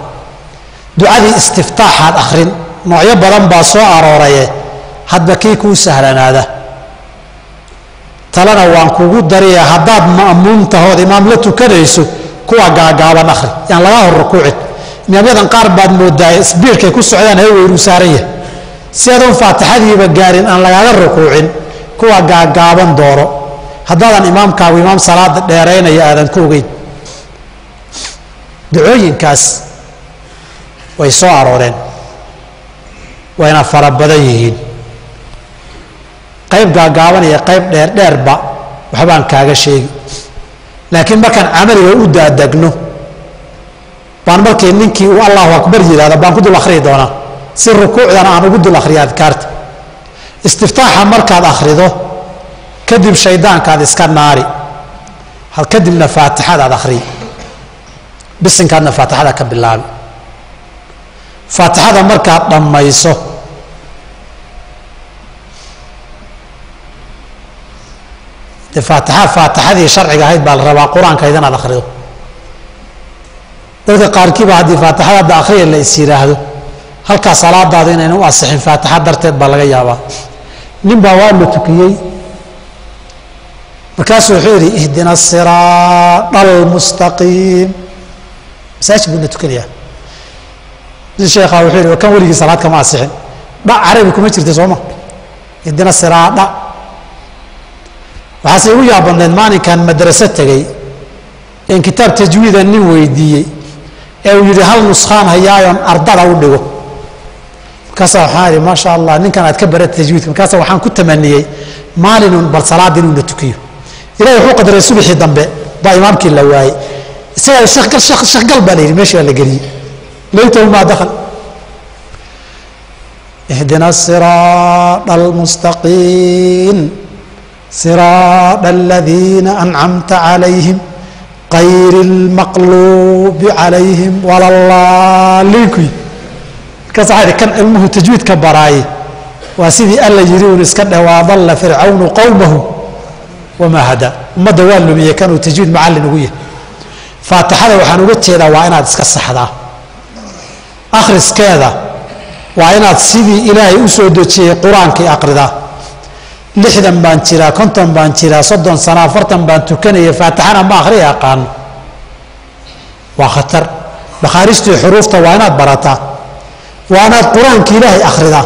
ducadii istiftaaxaad akhrin noocyo badan baa soo arooraye hadba kii kuu sahlanaada talena waan kugu dariya haddaad ma'muum tahood imaam la tukanayso kuwa gaagaaban akhri yaan laga hor rukuucin imaamyadan qaar baad moodaa isbiirkay ku socdaan haweynu saaran yahay si adoon faatixadiiba gaarin aan lagaaga rukuucin kuwa gaagaaban dooro haddaadan imaamkaagu imaam salaada dheeraynaya aadan ku ogeyn ducooyinkaas way soo arooreen wayna fara badan yihiin qayb gaagaaban iyo qayb dheerdheerba waxbaan kaaga sheegi laakiin markaan camaliga u daadegno baan markii ninkii uu allahu akbar yidhahdo baan ku dul akhriyi doonaa si rukuucdana aan ugu dul akhriyo adkaarta istiftaaxa markaad akhrido kadib shaydaankaad iska naari kadibna faatixadaad akhriyi bisinkaadna faatixada ka bilaabi faatixada markaad dhammayso de faatixadii sharciga ahayd baa la rabaa qur-aankayd inaad akhrido dadka qaarkiiba haddii faatixada hadda akhriya la is yidhaahdo halkaa salaadaada inayna u asixin faatixa darteed baa laga yaabaa nin baa waa la tukiyey markaasuu wuxuu yidhi ihdina asiraada almustaqiim masaajid buu na tukanayaa nin sheekhaa wuxuu yidhi kan weligii salaad kama asixin dha carabi kuma jirta sooma ihdina siraada waxaase igu yaabadneed maalinkan madraso tegey een kitaab tajwiida nin weydiiyey ee uu yidhi hal nuskhaan hayaayoon ardada u dhigo markaasa waxaan idhi maasha allah ninkan aad ka barata tajwiidka markaasa waxaan ku tamaniyey maalinun bal salaada inuu na tukiyo ilahi wuxuu qadaray subaxii dambe baa imaamkii la waayey isagaa shaqgal baa la yidhi meeshii baa la geliyey laytahu maa dakal ihdina siraada almustaqiim siraada aladiina ancamta calayhim qayri lmaqluubi calayhim walallaalikuy markaas waxaa idhi kan ilmuhu tajwiidka baraaye waa sidii alla yidhi uun iska dheh waadalla fircawnu qowmahu wamaa hadaa ummadda waa lumiyey kanuu tajwiid macallin ugu yahay faatixada waxaan uga jeedaa waa inaad iska saxdaa akhriskeeda waa inaad sidii ilaahay u soo dejiyey qur-aankii aqridaa 60 baan jiraa 50 baan jiraa 30 sano 40 baan tukanaya faatixana ma akhri aqaan waa khatar makhaariijtii xuruufta waa inaad barataa waa inaad qur-aanka ilaahay akhridaa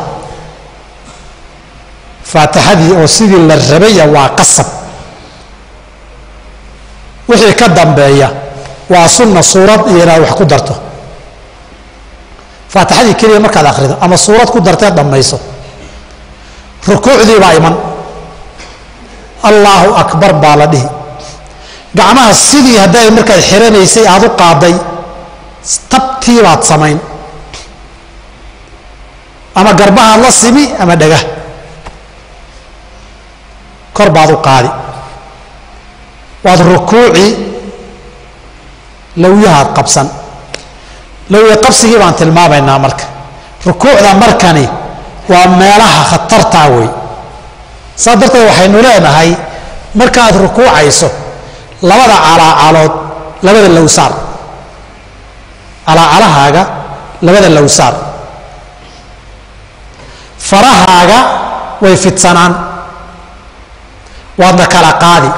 faatixadii oo sidii la rabaya waa qasab wixii ka dambeeya waa sunna suurad iyo inaad wax ku darto faatixadii keliya markaad akhrido ama suurad ku darteed dhammayso rukuucdii baa iman allaahu akbar baa la dhihi gacmaha sidii hadday markaad xiranaysay aad u qaaday tabtii baad samayn ama garbahaad la simi ama dhagah kor baad u qaadi waad rukuuci lawyahaad qabsan lawya qabsigii baan tilmaamaynaa marka rukuucda markani waa meelaha khatartaa wey saa darteed waxaynu leenahay markaad rukuucayso labada calaacalood labada lowsaar calaacalahaaga labada lowsaar farahaaga way fidsanaan waadna kala qaadi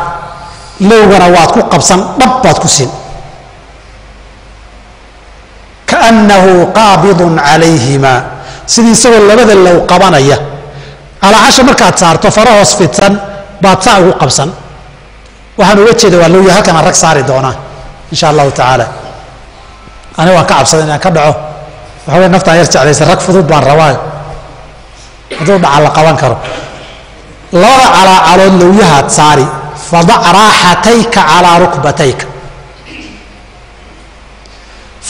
lowgana waad ku qabsan dhab baad ku siin kaannahu qaabidun calayhima sidii isagoo labada low qabanaya calaacasha markaad saarto fara hoos fidsan baad saa ugu qabsan waxaan uga jeeda waa lowya halkan aan rag saari doonaa insha allahu tacaala aniga waan ka cabsaday inaan ka dhaco waxa wey naftaan yar jeclaysa rag fudud baan rabaayo hadduu dhaca la qaban karo labada calaacalood lowyahaad saari fadac raaxatayka calaa rukbatayka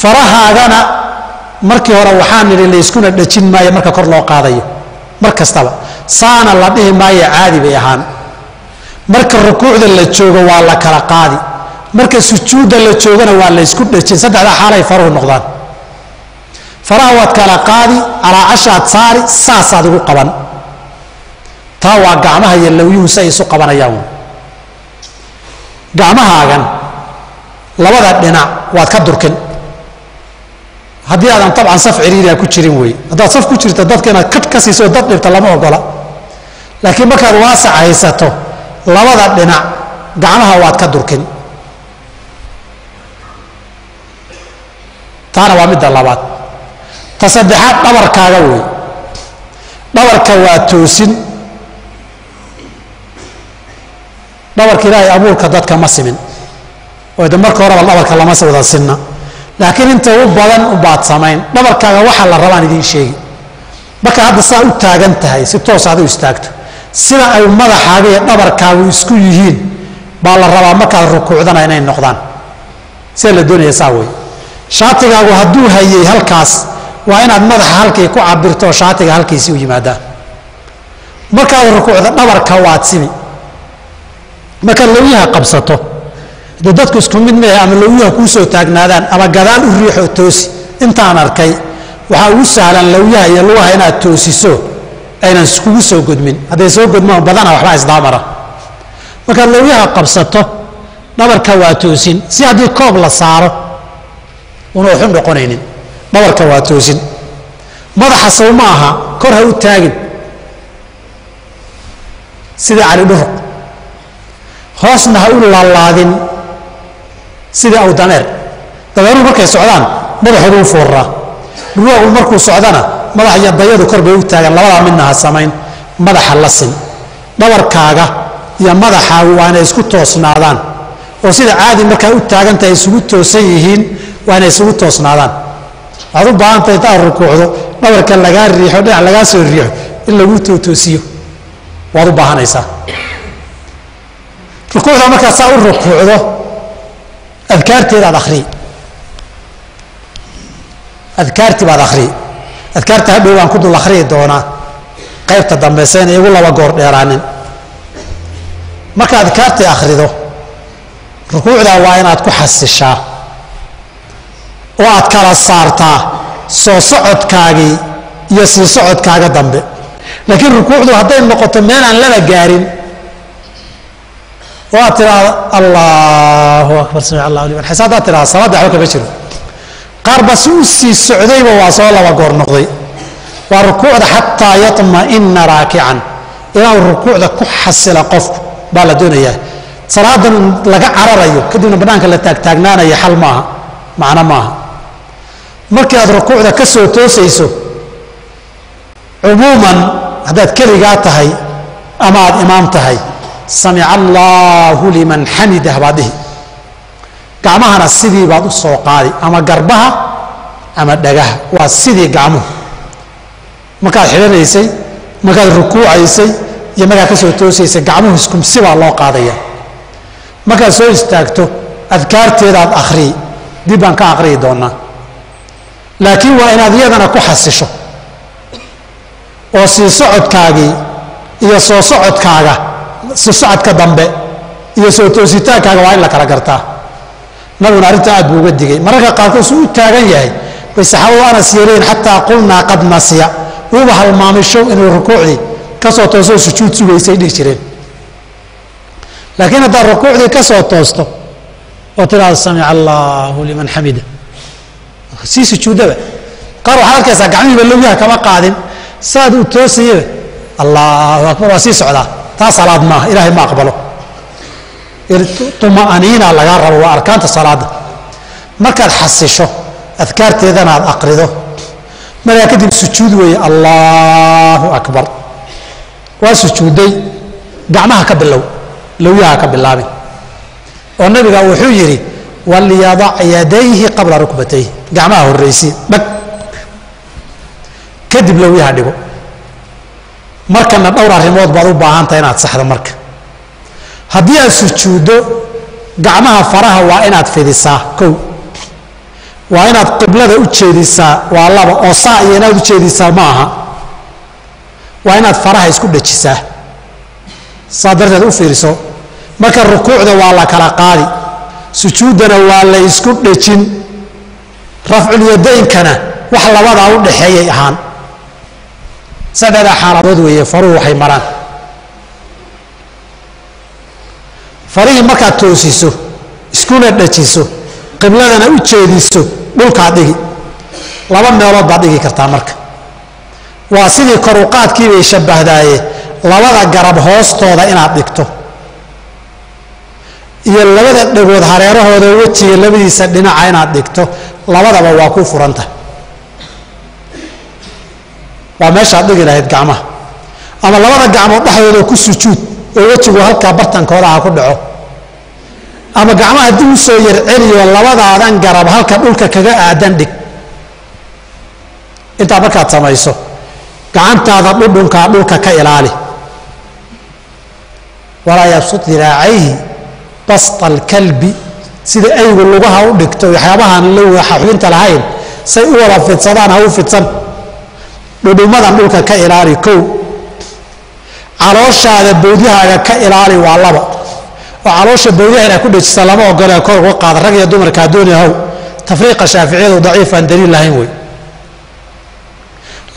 farahaagana markii hore waxaan nidhi layskuna dhajin maayo marka kor loo qaadayo mar kastaba saana la dhihi maayo caadi bay ahaan marka rukuucda la joogo waa la kala qaadi marka sujuudda la joogana waa laysku dhajin saddexdaa xaalay faruhu noqdaan faraha waad kala qaadi calaacashaad saari saasaad ugu qaban taa waa gacmaha iyo lowyuhu si ay isu qabanayaan gacmahaagan labada dhinac waad ka durkin haddii aadan tabcan saf ciriiriya ku jirin wey haddaad saf ku jirto dadka inaad kadh ka siiso dad dhibta lama ogola laakiin markaad waasac haysato labada dhinac gacmaha waad ka durkin taana waa midda labaad ta saddexaad dhabarkaaga wey dhabarka waa toosin dhabarka ilaahay abuurka dadka ma simin oo de marka horeba dhabarka lama wada sinna laakiin inta u badan ubaad samayn dhabarkaaga waxaa la rabaan idiin sheegi marka hadda saa u taagan tahay si toos aad u istaagto sida ay madaxaaga iyo dhabarkaagu isku yihiin baa la rabaa markaad rukuucdana inay noqdaan sida la doonaya saa wey shaatigaagu hadduu hayay halkaas waa inaad madaxa halkii ku cabirto oo shaatiga halkiisii u yimaadaa markaad rukuucda dhabarka waad simi markaad lowyaha qabsato dee dadku isku mid maahe ama lowyaha kuu soo taagnaadaan ama gadaal u riixoo toosi intaan arkay waxaa ugu sahlan lowyaha iyo lugaha inaad toosiso aynan iskugu soo godmin hadday soo godmaan badana waxbaa isdaamara markaad lowyaha qabsato dhabarka waa toosin si haddii koob la saaro una waxu noqonaynin dhabarka waa toosin madaxa sow ma aha kor ha u taagin sidii cali dhuruq hoosna ha u laalaadin sidii awdameer dabeeruhu markay socdaan madaxoodu u foorraa dhuruuqu markuu socdana madax iyo dayadu kor bay u taagan labadaa midna ha samayn madaxa la sin dhabarkaaga iyo madaxaagu waa inay isku toosnaadaan oo sida caadi markaa u taagantahay isugu toosan yihiin waa inay isugu toosnaadaan waxaad u baahantahay intaad rukuucdo dhabarka lagaa riixo dhinac lagaa soo riixo in lagu tootoosiyo waad u baahanaysaa rukuucda markaad saa u rukuucdo adkaarteedaad akhriyi adkaartii baad akhriyi adkaarta hadhow baan ku dul akhriyi doonaa qaybta dambayse inay igu laba goor dheeraanin marka adkaartii akhrido rukuucdaa waa inaad ku xasishaa oo aad kala saartaa soo socodkaagii iyo sii socodkaaga dambe laakiin rukuucdu hadday noqoto meel aan laba gaarin oo aad tidhaahdo allahu akbar samic allahu liman xisa haddaad tidhahdo salaadda waxba kama jiro qaar ba si u sii socdayba waa soo laba goor noqday waa rukuucda xataa yaطma'ina raakican ilaa uu rukuucda ku xasila qofku baa la doonayaa salaadan laga cararayo kadibna bannaanka la taagtaagnaanayo xal maaha macno maaha markii aad rukuucda ka soo toosayso cumuuman haddaad keligaa tahay ama aad imaam tahay samica allaahu liman xamidah baad dhihi gacmahana sidii baad u soo qaadi ama garbaha ama dhagaha waa sidii gacmuhu markaad xidhanaysay markaad rukuucaysay iyo markaad ka soo toosaysay gacmuhu iskumsi baa loo qaadaya markaad soo istaagto adkaarteedaad akhriyi dib baan ka akhriyi doonaa laakiin waa inaad iyadana ku xasisho oo sii socodkaagii iyo soo socodkaaga sii socodka dambe iyo soo toositaankaaga waa in la kala gartaa nabiguna arrintaa aad buu uga digay mararka qaarkood suu u taagan yahay bay saxaabadu anas yeeleen xataa qulnaa qad nasiya wuuba halmaamay show inuu rukuucdii ka soo toosoo sujuud sugaysay dhihi jireen laakiin haddaad rukuucdii ka soo toosto oo tidhaahdo samica allaahu liman xamida sii sujuudaba qaar waxaad arkaysaa gacmihiiba lowyaha kama qaadin saad u toosayaba allahu akbar waa sii socdaa taa salaad maaha ilaahay ma aqbalo tuma'aniina lagaa rabo waa arkaanta salaada markaad xasisho adkaarteedana aad aqrido markaa kadib sujuud weeye allahu akbar waa sujuuday gacmaha ka bilow lowyaha ka bilaabin oo nabiga wuxuu yidhi walyadac yadayhi qabla rukbatayhi gacmaha horraysi dhag kadib lowyaha dhigo markana dhowr arrimood baad u baahantahay inaad saxdo marka haddii aad sujuuddo gacmaha faraha waa inaad fidisaa kow waa inaad qiblada u jeedisaa waa laba oo saa iyo inaad u jeedisaa ma aha waa inaad faraha isku dhajisaa saa darteed u fiiriso marka rukuucda waa la kala qaadi sujuuddana waa la isku dhejin rafculyadaynkana wax labadaa u dhaxeeyay ahaan saddexdaa xaaladood weeye faruhu waxay maraan farihii markaad toosiso iskuna dhajiso qibladana u jeediso dhulkaad dhigi laba meelood baad dhigi kartaa marka waa sidii koruqaadkii bay shabahdaaye labada garab hoostooda inaad dhigto iyo labada dhagood hareerahooda wejiga labadiisa dhinaca inaad dhigto labadaba waa ku furanta waa meeshaad dhigi lahayd gacmaha ama labada gacmood dhexdooda ku sujuud oo wejigu halkaa bartankooda ha ku dhaco ama gacmaha dib u soo yar celiyo labadaadan garab halka dhulka kaga aadan dhig intaa markaad samayso gacantaada dhudhunkaa dhulka ka ilaali walaa yabsut diraacayhi basta alkalbi sida aygu lugaha u dhigto waxyaabahaan xubinta lahayn say u wada fidsadaan ha u fidsan dhudhumadan dhulka ka ilaali kow calooshaada bowdyahaaga ka ilaali waa laba oo caloosha bowdyaha inaad ku dhejisa lama ogolee kor uga qaada rag iyo dumarkaa dooni how tafriiqa shaaficiyadu daciif aan daliil lahayn wey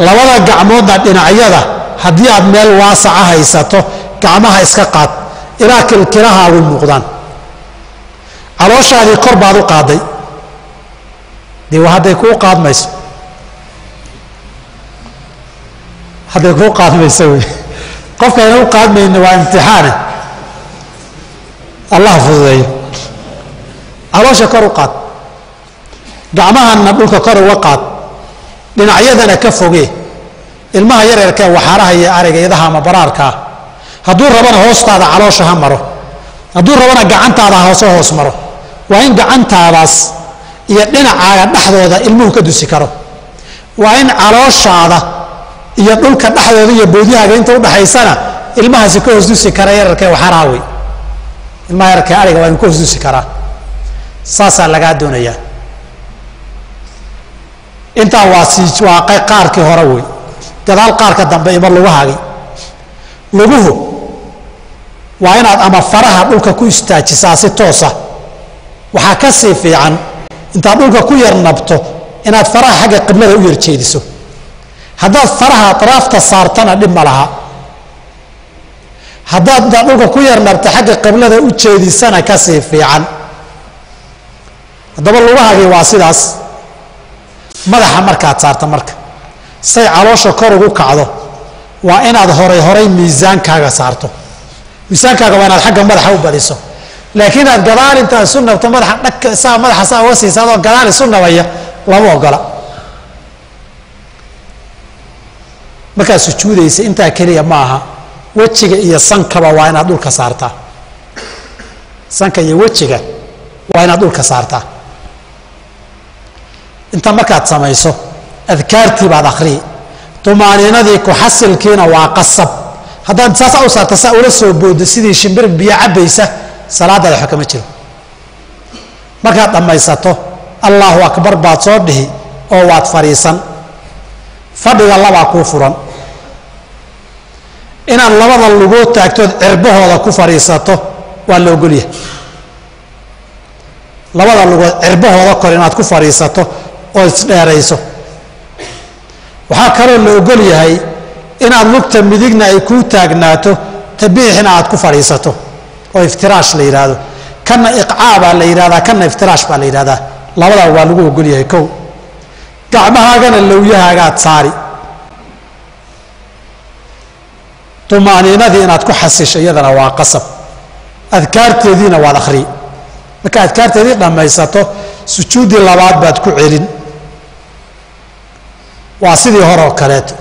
labada gacmoodna dhinacyada haddii aad meel waasaca haysato gacmaha iska qaad ilaa kilkilahaagu muuqdaan calooshaadii kor baad u qaaday dee waa hadday kuu qaadmayso hadday kuu qaadmayso wey qofkayna u qaadmayna waa imtixaane allah fududeeyo caloosha kor u qaad gacmahanna dhulka kor uga qaad dhinacyadana ka fogee ilmaha yaryarkee waxaaraha iyo ariga idaha ama baraarkaa hadduu rabana hoostaada caloosha ha maro hadduu rabana gacantaada hoose hoos maro waa in gacantaadaas iyo dhinacaaga dhexdooda ilmuhu ka dusi karo waa in calooshaada iyo dhulka dhexdooda iyo bowdyahaaga inta udhaxaysana ilmahaasi ka hoos dusi kara yararkee waxaaraha wey ilmaha yararkee ariga waa in ka hoos dusi karaa saasaa lagaa doonayaa intaa waa qaarkii hore wey gadaal qaarka dambe ima lugahaagi luguhu waa inaad ama faraha dhulka ku istaajisaa si toosa waxaa ka sii fiican intaad dhulka ku yar nabto inaad faraha xagga qiblada u yar jeediso haddaad faraha atraafta saartana dhib ma laha haddaad intaad dhulka ku yar nabto xagga qiblada u jeedisana ka sii fiican haddaba lugahaagii waa sidaas madaxa markaad saarta marka say caloosha kor ugu kacdo waa inaad horay miisaankaaga saarto miisaankaaga waa inaad xagga madaxa u badiso laakiin aad gadaal intaad isu nabto madaxa dhag saa madaxa saa uga siisa adoo gadaal isu nabaya lama ogola markaad sujuudaysa intaa keliya ma aha wejiga iyo sankaba waa inaad dhulka saartaa sanka iyo wejiga waa inaad dhulka saartaa inta markaad samayso adkaartii baad akhriyi tumaaniinadii ku xasilkiina waa qasab haddaan saas u saarta saa ula soo boodo sidii shimbir biyo cabbaysa salaadaada waxa kama jiro markaad dhammaysato allahu akbar baad soo dhihi oo waad fadhiisan fadhiga labaa kuu furan inaad labada lugood taagtood cirbahooda ku fadhiisato waa la ogolyahay labada lugood cirbahooda kor inaad ku fadhiisato oo isdheerayso waxaa kaloo la ogol yahay inaad lugta midigna ay kuu taagnaato tabiixina aad ku fadhiisato oo iftiraash la yidhaahdo kana iqcaa baa la yidhahdaa kana iftiraash baa la yidhahdaa labadaa waa lagu ogol yahay kow gacmahaagana lowyahaagaad saari tumaaniinadii inaad ku xasisho iyadana waa qasab adkaarteediina waad akhriyi marka adkaarteedii dhammaysato sujuuddii labaad baad ku celin waa sidii hore oo kaleeto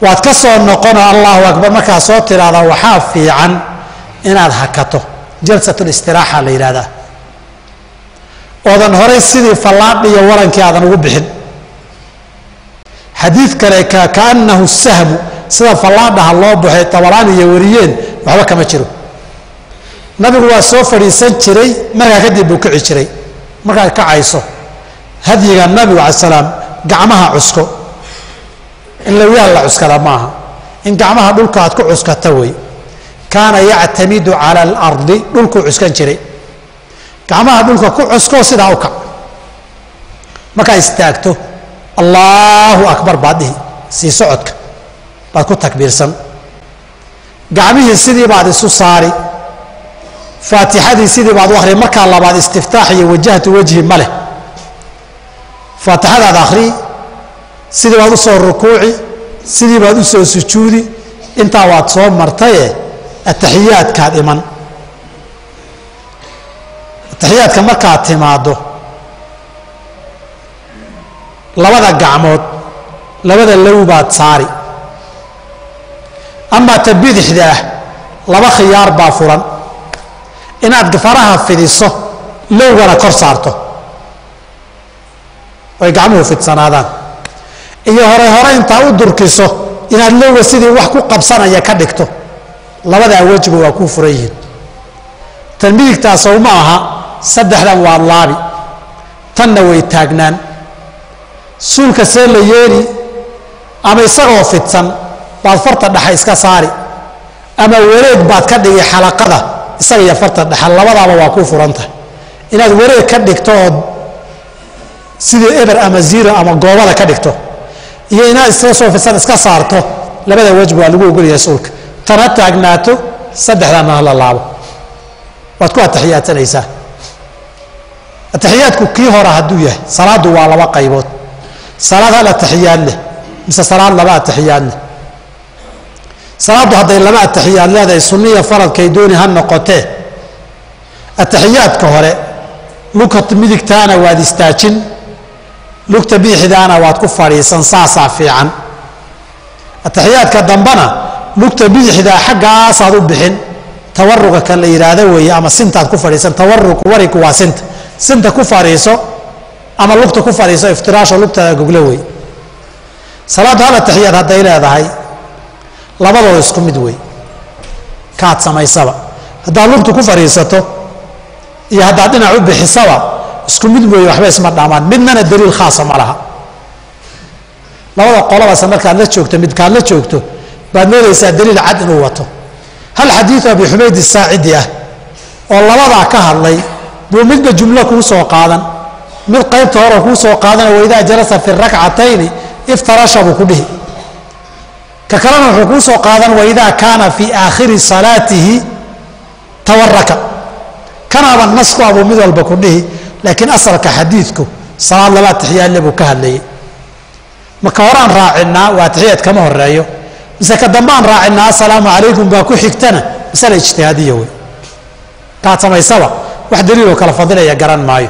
waad ka soo noqono allahu akbar markaad soo tiraahdaa waxaa fiican inaad hakato jalsatul istiraaxa la yidhaahdaa oodan horay sidii fallaadhi iyo warankii aadan ugu bixin xadiid kale kaannahu sahmu sida fallaadhaha loo baxay tabaraani iyo wariyeen waxba kama jiro nabigu waa soo fadhiisan jiray markaa kadib buu kici jiray markaad kacayso hadyiga nabigu cala salaam gacmaha cusko in lawyaha la cuskada maaha in gacmaha dhulka aad ku cuskata wey kaana yactamidu cala alardi dhulkuu cuskan jiray gacmaha dhulka ku cuskoo sidaa u kac markaa istaagto allahu akbar baad dhihi sii socodka baad ku takbiirsan gacmihii sidii baad isu saari faatixadii sidii baad u akhriyi markaa labaad istiftaax iyo wajahtu wajhi ma leh faatixadaad akhriyi sidii baad u soo rukuuci sidii baad u soo sujuudi intaa waad soo martaye ataxiyaadkaad iman ataxiyaadka markaad timaaddo labada gacmood labada low baad saari amaa ta bidixda ah laba khiyaar baa furan inaad faraha fidiso lowgana kor saarto oy gacmuhu fidsanaadaan iyo hore intaa u durkiso inaad lowga sidii wax ku qabsanaya ka dhigto labadaa wejiba waa kuu furan yihiin tan midigtaasow ma aha saddexdan waa laabi tanna way taagnaan suulka see la yeeli ama isagoo fidsan baad farta dhexe iska saari ama wareeg baad ka dhigi xalaqada isaga iyo farta dhexe labadaaba waa kuu furantahay inaad wareeg ka dhigto ood sidii eber ama ziro ama goobada ka dhigto iyo inaad iska soo fidsan iska saarto labada wejba waa lagu ogolyahay suulka tan ha taagnaato saddexdaana hala laabo waad ku ataxiyaadsanaysaa ataxiyaadku kii hore hadduu yahay salaaddu waa laba qaybood salaad hal ataxiyaad leh mise salaad laba ataxiyaad leh salaaddu hadday laba ataxiyaad leedahay sunniya faradkay dooni ha noqotee ataxiyaadka hore lugta midigtaana waad istaajin lugta bidixdaana waad ku fadhiisan saasaa fiican ataxiyaadka dambana lugta bidixdaa xaggaasaad u bixin tawaruga kan la yidhaahdo weeye ama sintaad ku fadhiisan tawarug warigu waa sinta ku fadhiiso ama lugta ku fadhiiso iftiraasho lugtaada goglo wey salaaddu hal ataxiyaad hadday leedahay labadooda isku mid wey kaad samaysaba haddaad lugta ku fadhiisato iyo haddaad dhinac u bixisaba isku mid weeye waxba isma dhaamaan midnana daliil khaasa ma laha labada qolabase markaad la joogto midkaad la joogto baad moodaysaa daliil cad inuu wato hal xadiidu abi xumayd isaacidi ah oo labadaa ka hadlay buu midba jumlo kuu soo qaadan mid qaybta hore kuu soo qaadana waidaa jalasa fi rakcatayni iftarasha buu ku dhihi ka kalena wuxuu kuu soo qaadan waidaa kaana fii aakhiri salaatihi tawaraka kanaaba nasku abuu mid walba ku dhihi laakiin asalka xadiidku salaad laba ataxiyaadle buu ka hadlayay marka horaan raacinaa waa ataxiyaad kama horeeyo mise ka dambaan raacinaa assalaamu calaykum baa ku xigtana masale ijtihaadiya wey kaad samaysaba wax daliiloo kala fadilaya garan maayo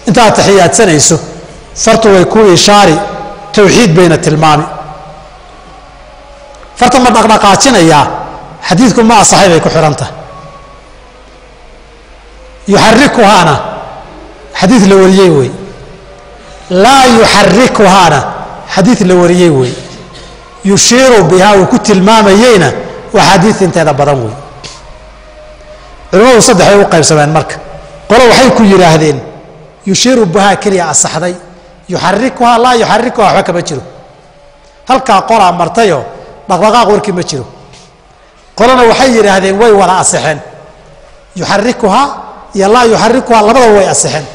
intaad ataxiyaadsanayso fartu way ku ishaari tawxiid bayna tilmaami farta ma dhaqdhaqaajinayaa xadiidku ma asaxay bay ku xihan tahay yuxarikuhaana xadiid la wariyey wey laa yuxarikuhaana xadiid la wariyey wey yushiiru bihaa uu ku tilmaamayeyna waa xadiid inteeda badan wey culimmadu saddexay u qaybsameen marka qolo waxay ku yidhaahdeen yushiiru bihaa keliya asaxday yuxarikuhaa laa yuxarikuhaa waxba kama jiro halkaa qolaa martayoo dhaqdhaqaaq warkii ma jiro qolona waxay yidhaahdeen way wada asixeen yuxarikuhaa iyo laa yuxarikuhaa labadaba way asixeen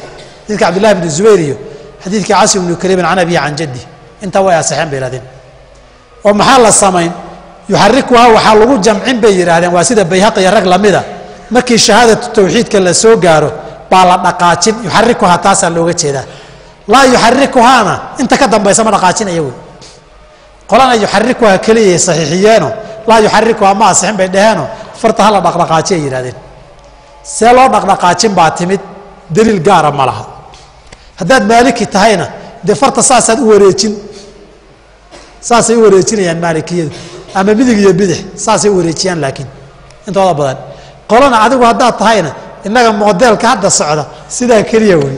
xadiidka cabdillahi bni zubayr iyo xadiidkii casim bni kariimin can abihi can jaddi intaa way asixeen bay yihahdeen oo maxaa la samayn yuxarikuhaa waxaa lagu jamcin bay yidhaahdeen waa sida bayhaqi iyo rag lamida markii shahaadatu tawxiidka la soo gaaro baa la dhaqaajin yuxarikuhaa taasaa looga jeedaa laa yuxarikuhaana inta ka dambaysa ma dhaqaajinaya wey qolana yuxarikuhaa keliyay saxiixiyeeno laa yuxarikuhaa ma asixin bay dhaheeno farta hala dhaqdhaqaajiyay yidhahdeen see loo dhaqdhaqaajin baa timid daliil gaara ma laha haddaad maaliki tahayna dee farta saasaad u wareejin saasay u wareejinayaan maalikiyadu ama midig iyo bidix saasay u wareejiyaan laakiin intooda badan qolana adigu haddaad tahayna innaga modeelka hadda socda sidaa keliya wey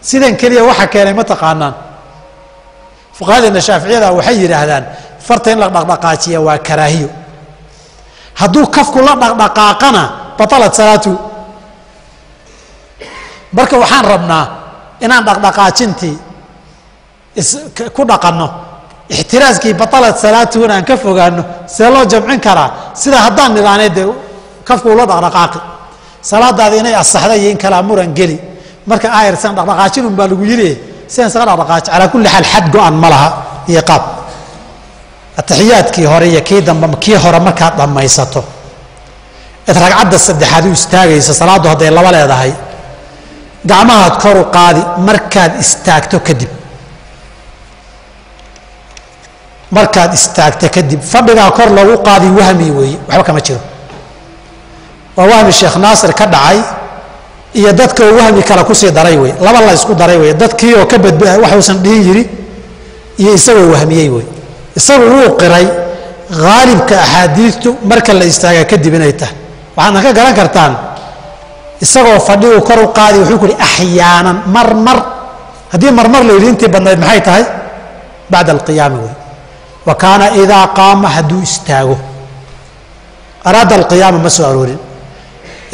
sidan keliya waxa keenay ma taqaanaan fuqahadeena shaaficiyada waxay yidhaahdaan farta in la dhaqdhaqaajiya waa karaahiyo hadduu kafku la dhaqdhaqaaqana batalat salaatu marka waxaan rabnaa inaan dhaqdhaqaajintii ku dhaqanno ixtiraaskii batalat salaatuhu inaan ka fogaano see loo jamcin karaa sida haddaan nidhaanay dee kafku ula dhaqdhaqaaqi salaadaada inay asaxda iyo in kalaa muran geli marka aayarsan dhaqdhaqaajinun baa lagu yidhi sidan isaga dhaqdhaqaaji calaa kulli xaal xad go-an ma laha iyo qaab ataxiyaadkii hore iyo kii dambe kii hore markaad dhammaysato id ragcadda saddexaad u istaagayso salaaddu hadday laba leedahay gacmahaad kor u qaadi markaad istaagto kadib markaad istaagto kadib fadhigaa kor loogu qaadi wahmi weeye waxba kama jiro waa wahmi sheekh naasir ka dhacay iyo dadka uu wahmi kale kusii daray wey laba la isku daray wey dadkii oo ka badba waxuusan dhihin yiri iyo isagoo wahmiyey wey isagu wuu qiray haalibka axaadiistu marka la istaagaa kadib inay tahay waxaadna ka garan kartaan isagoo fadhigu kor u qaadi wuxuu ku yihi axyaanan marmar haddii marmar la yidhi intii badnayd maxay tahay bacda alqiyaami wey wa kaana idaa qaama hadduu istaago araada alqiyaama ma soo aroorin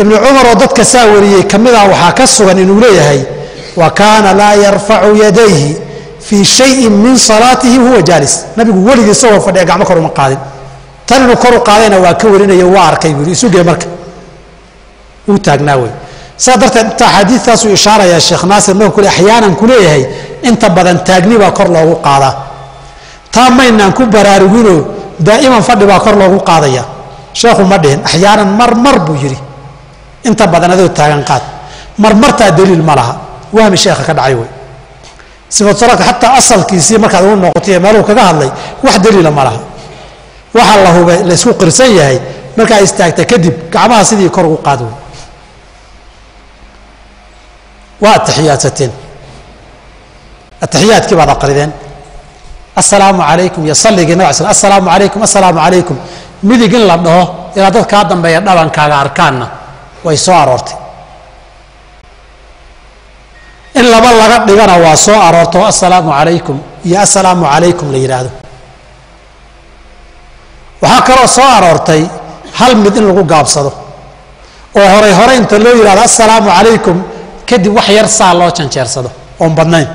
ibnu cumar oo dadka saa wariyey ka mid ah waxaa ka sugan inuu leeyahay wa kaana laa yarfacu yadayhi fii shayin min salaatihi wahuwa jaalis nabigu weligii isagoo fadhiya gacmo kor uma qaadin tan inuu kor u qaadayna waa ka warinaya waa arkay buu isugee marka uu taagnaa wey saa darteed inta axaadiistaasuu ishaarayaa sheekh naasir marka kule axyaanan ku leeyahay inta badan taagni baa kor loogu qaadaa taa maynaan ku baraaruginoo daa'iman fadhi baa kor loogu qaadaya sheekhu ma dhihin axyaanan marmar buu yidhi inta badan adoo taagan qaad marmartaa daliil ma laha wahmi sheekha ka dhacay wey sifatusalaadka xataa asalkiisii markaad ugu noqotay meeluu kaga hadlay wax daliila ma laha waxaa la hubay laysku qirsan yahay markaa istaagta kadib gacmaha sidii kor ugu qaad wey waa ataxiyaadsateen ataxiyaadkii baad aqrideen assalaamu calaykum iyo salligii nabig sl assalaamu calaykum assalaamu calaykum midig in la dhaho ilaa dad kaa dambeeya dhabankaaga arkaanna way soo aroortay in laba laga dhigana waa soo aroorto assalaamu calaykum iyo assalaamu calaykum la yidhaahdo waxaa kaloo soo aroortay hal mid in lagu gaabsado oo horey inta loo yidhahdo assalaamu calaykum kadib wax yar saa loo janjeersado oon badnayn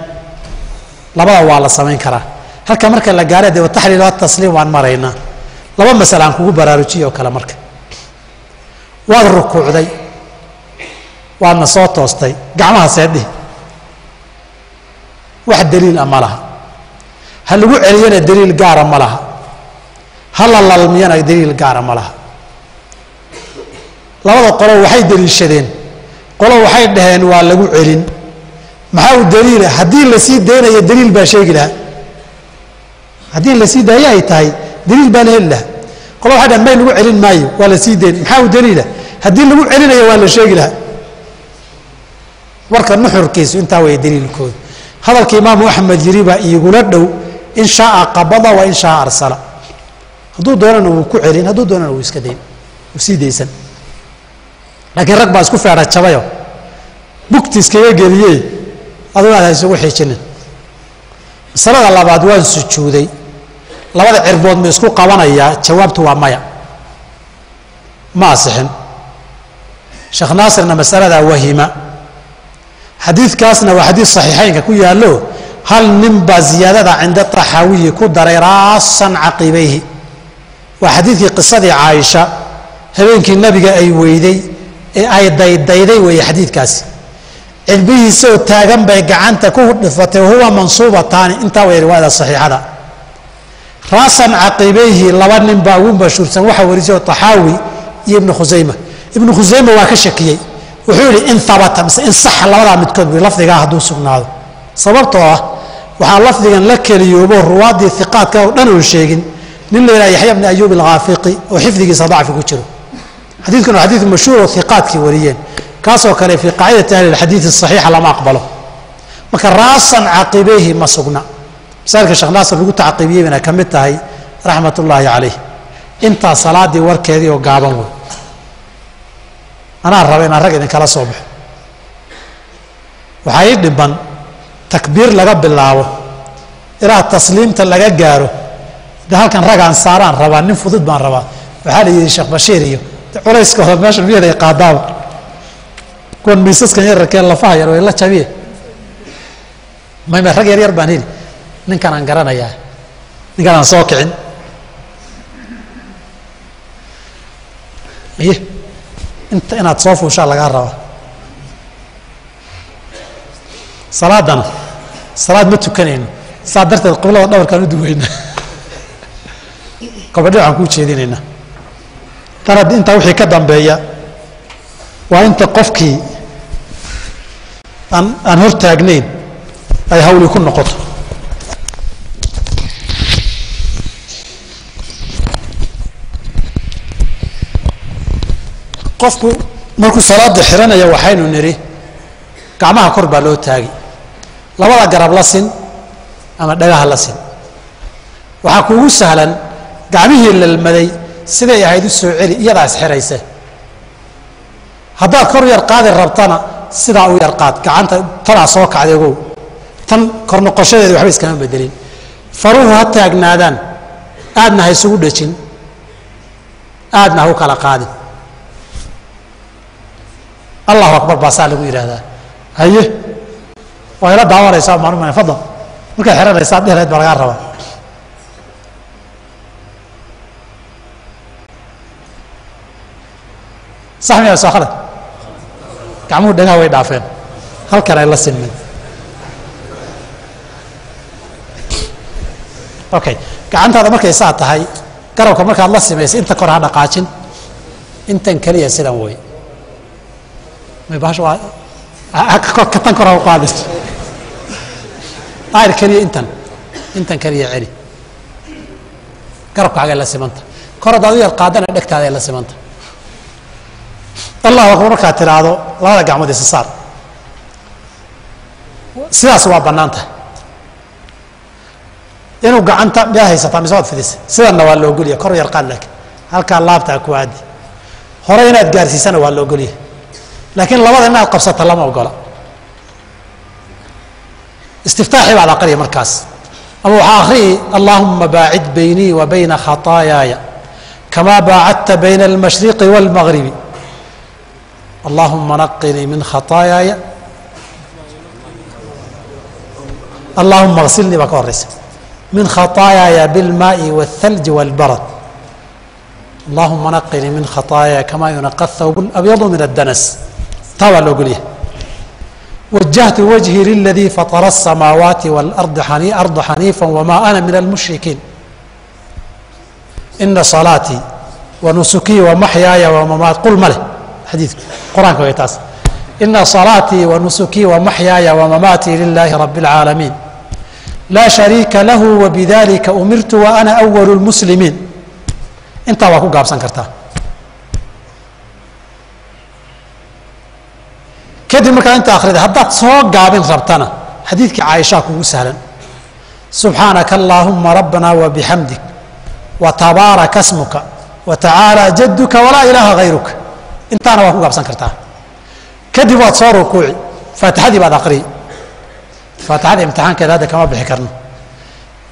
labada waa la samayn karaa halka marka la gaara dee wataxliil watasliim waan maraynaa laba masale aan kugu baraarujiye oo kale marka waad rukuucday waadna soo toostay gacmaha seedhihi wax daliil ah ma laha ha lagu celiyana daliil gaara ma laha ha la lalmiyana daliil gaara ma laha labada qolo waxay daliishadeen qolo waxay dhaheen waa lagu celin maxaa u daliila haddii la sii daynayo daliil baa sheegi lahaa haddii la sii daayo ay tahay daliil baa la heli lahaa qolo waxay dhaheen may lagu celin maayo waa la sii dayn maxaa u daliila haddii lagu celinayo waa la sheegi lahaa warka nuxurkiisu intaa way daliilkooda hadalka imaamu axmed yiri baa iigula dhow in shaaa qabada wa in shaaa arsala hadduu doonana wuu ku celin hadduu doonana wuu iska dayn wuu sii daysan laakiin rag baa isku feedha jabayo bugti iskaga geliyey aduu aad hayso wixii jinin masalada labaad waan sujuuday labada cirbood ma isku qabanayaa jawaabtu waa maya ma asixin sheekh naasirna masalada wahima xadiidkaasna waa xadiid saxiixaynka ku yaallo hal nin baa ziyaadada cinda taxaawiyi ku daray raasan caqibayhi waa xadiidkii qisadii caaisha habeenkii nabiga ay weyday ee ay daydayday weeye xadiidkaasi cirbihiisoo taagan bay gacanta ku dhifatay huwa mansuubataani intaa way riwaayada saxiixada raasan caqibayhi laba nin baa ugu mashhuursan waxa warisay taxaawi iyo ibnu khusayma ibnu khusayma waa ka shakiyey wuxuu yidhi in habata mise in saxa labadaa midkood bui lafdigaa hadduu sugnaado sababtoo ah waxaa lafdigan la keliyoobo ruwaaddii hiqaadka oo dhan oon sheegin nin la yidhaha yaxya bni ayuub alkhaafiqi oo xifdigiisa dacfi ku jiro xadiidkan waa xadiid mashhuur oo hiqaadkii wariyeen kaasoo kale fii qaacidati ahli lxadiidi saxiixa lama aqbalo marka raasan caqibayhi ma sugna masaailka sheekh naasir lagu tacqiibiyey bayna ka mid tahay raxmat ullaahi calayh intaa salaaddii warkeedii oo gaaban wey anaa raba inaan rag idinkala soo baxo waxaa ii dhiban takbiir laga bilaabo ilaa tasliimta laga gaaro de halkan ragaan saaraan rabaa nin fudud baan rabaa waxaa la yidhi sheekh bashiir iyo culayska hore meesha miyada ay qaadaaba kuwan miisaskan yararkee lafaha yar way la jabiye mayme rag yar yar baan heli ninkan aan garanayaa ninkan aan soo kicin iye inta inaad soo fuushaa lagaa rabaa salaadana salaad ma tukanayno saa darteed qiblada dhabarkaan u duweyna qabadhi waxaan kuu jeedinaynaa tanad intaa wixii ka dambeeya waa inta qofkii aan hor taagnayn ay hawli ku noqoto qofku markuu salaada xiranaya waxaynu nidhi gacmaha kor baa loo taagi labada garab la sin ama dhagaha la sin waxaa kuugu sahlan gacmihii lalmaday siday ahayd u soo celi iyadaa isxirayse haddaad kor yar qaadi rabtana sidaa u yar qaad gacanta tanaa soo kacday ogow tan kor noqoshadeeda waxba iskama bedelin faruhu ha taagnaadaan aadna ha isugu dhejin aadna ha u kala qaadin allahu akbar baasaa lagu yidhaahdaa haye waa ila daawanaysaa maanuma fadal markaad xiranaysaa dhehreed baa lagaa rabaa sax miyaa soo khalad gacmuhu dhagaha way dhaafeen halkan ay la sinmeen okay gacantaada markay saa tahay garabka markaad la simaysa inta kor ha dhaqaajin intan keliya sidan wey tan kor ha u qaadis aayr keliya intan keliya celi garabkaaga la simanta kor haddaad u yar qaadana dhegtaada ay la simanta allahu akbar markaad tiraahdo labada gacmood isa saar sidaas waa bannaan tahay inuu gacanta miyaa haysataa mise waad fidisa sidanna waa la ogolyahay kor yar qaad laakiin halkaa laabtaa ku aadi hore inaad gaarsiisana waa la ogolyahay laakiin labada inaad qabsata lama ogola istiftaaxii baad aqriya markaas ama waxaa akhriyi allaahuma baacid baynii wa bayna khataayaaya kamaa baacadta bayna almashriqi waalmagribi allahuma naqinii min khataayaaya allahuma agsilnii baa ka horeysa min khataayaaya bilmaai wاthalji wاlbarad allahuma naqinii min khataayaaya kamaa yunaqa thawb اlabyadu min addanas taa waa la ogolyahay wajahtu wajhii liladii fatara الsamaawaati wاlardi xaniifa wma ana min almushrikiin ina salaatii wanusukii wamaxyaaya wamamaat qul ma leh xadiidku qur-aanka way taas ina salaatii wanusukii wamaxyaaya wamamaatii lilaahi rabi اlcaalamiin laa shariika lahu wabidalika umirtu wa ana awalu lmuslimiin intaa waa ku gaabsan kartaa kadib markaa inta akhrida haddaad soo gaabin rabtana xadiidkii caaishaa kugu sahlan subxaanaka allaahuma rabbana wabixamdik watabaaraka smuka watacaala jaduka walaa ilaaha hayruka intaana waa ku gaabsan kartaa kadib waad soo rukuuci faatixadii baad aqriyi faatixada imtixaankeeda hadda kama bixi karno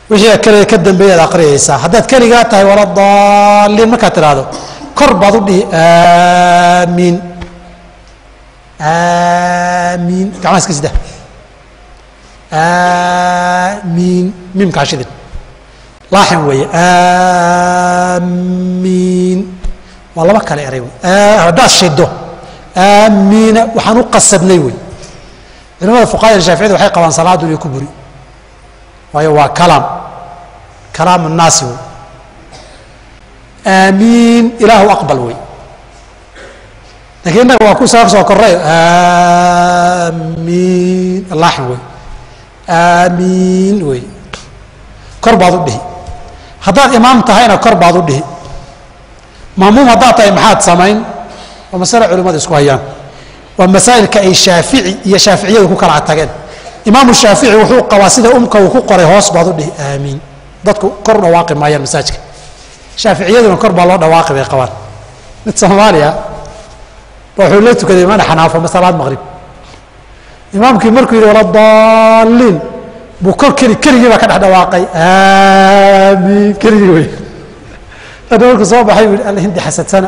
wixii kale ka dambeeyay aqriyaysaa haddaad kaligaa tahay wala daalliin markaad tiraahdo kor baad u dhihi aamiin aamiin gacmaha iska sida aamiin miimka hashidin laaxin weeye aamiin waa laba kale eray wey haddaad shido aamiina waxaan u qasabnay wey culimada fuqahada shaaficiyada waxay qabaan salaadu inay ku buri waayo waa kalaam الnaasi wey aamiin ilaahu aqbal wey lakiin innaga waa ku soo korray aamiin laaxin wey aamiin wey kor baad u dhihi haddaad imaam tahayna kor baad u dhihi maamuum haddaad tahay maxaad samayn waa masale culimmadu isku hayaan waa masaa'ilka ay shaafici iyo shaaficiyadu ku kala tageen imaamu shaafici wuxuu qabaa sida umka uu ku qoray hoos baad u dhihi aamiin dadku kor u dhawaaqi maayaan masaajidka shaaficiyaduna kor baa loo dhawaaqi bay qabaan mid soomaaliya wuxuu la tukaday mana xanaafo masalaad maqrib imaamkii markuu yidhi wala daalliin buu kor keligii baa ka dhex dhawaaqay aamiin keligii wey hadda markuu soo baxay buu alla hindi xasadsana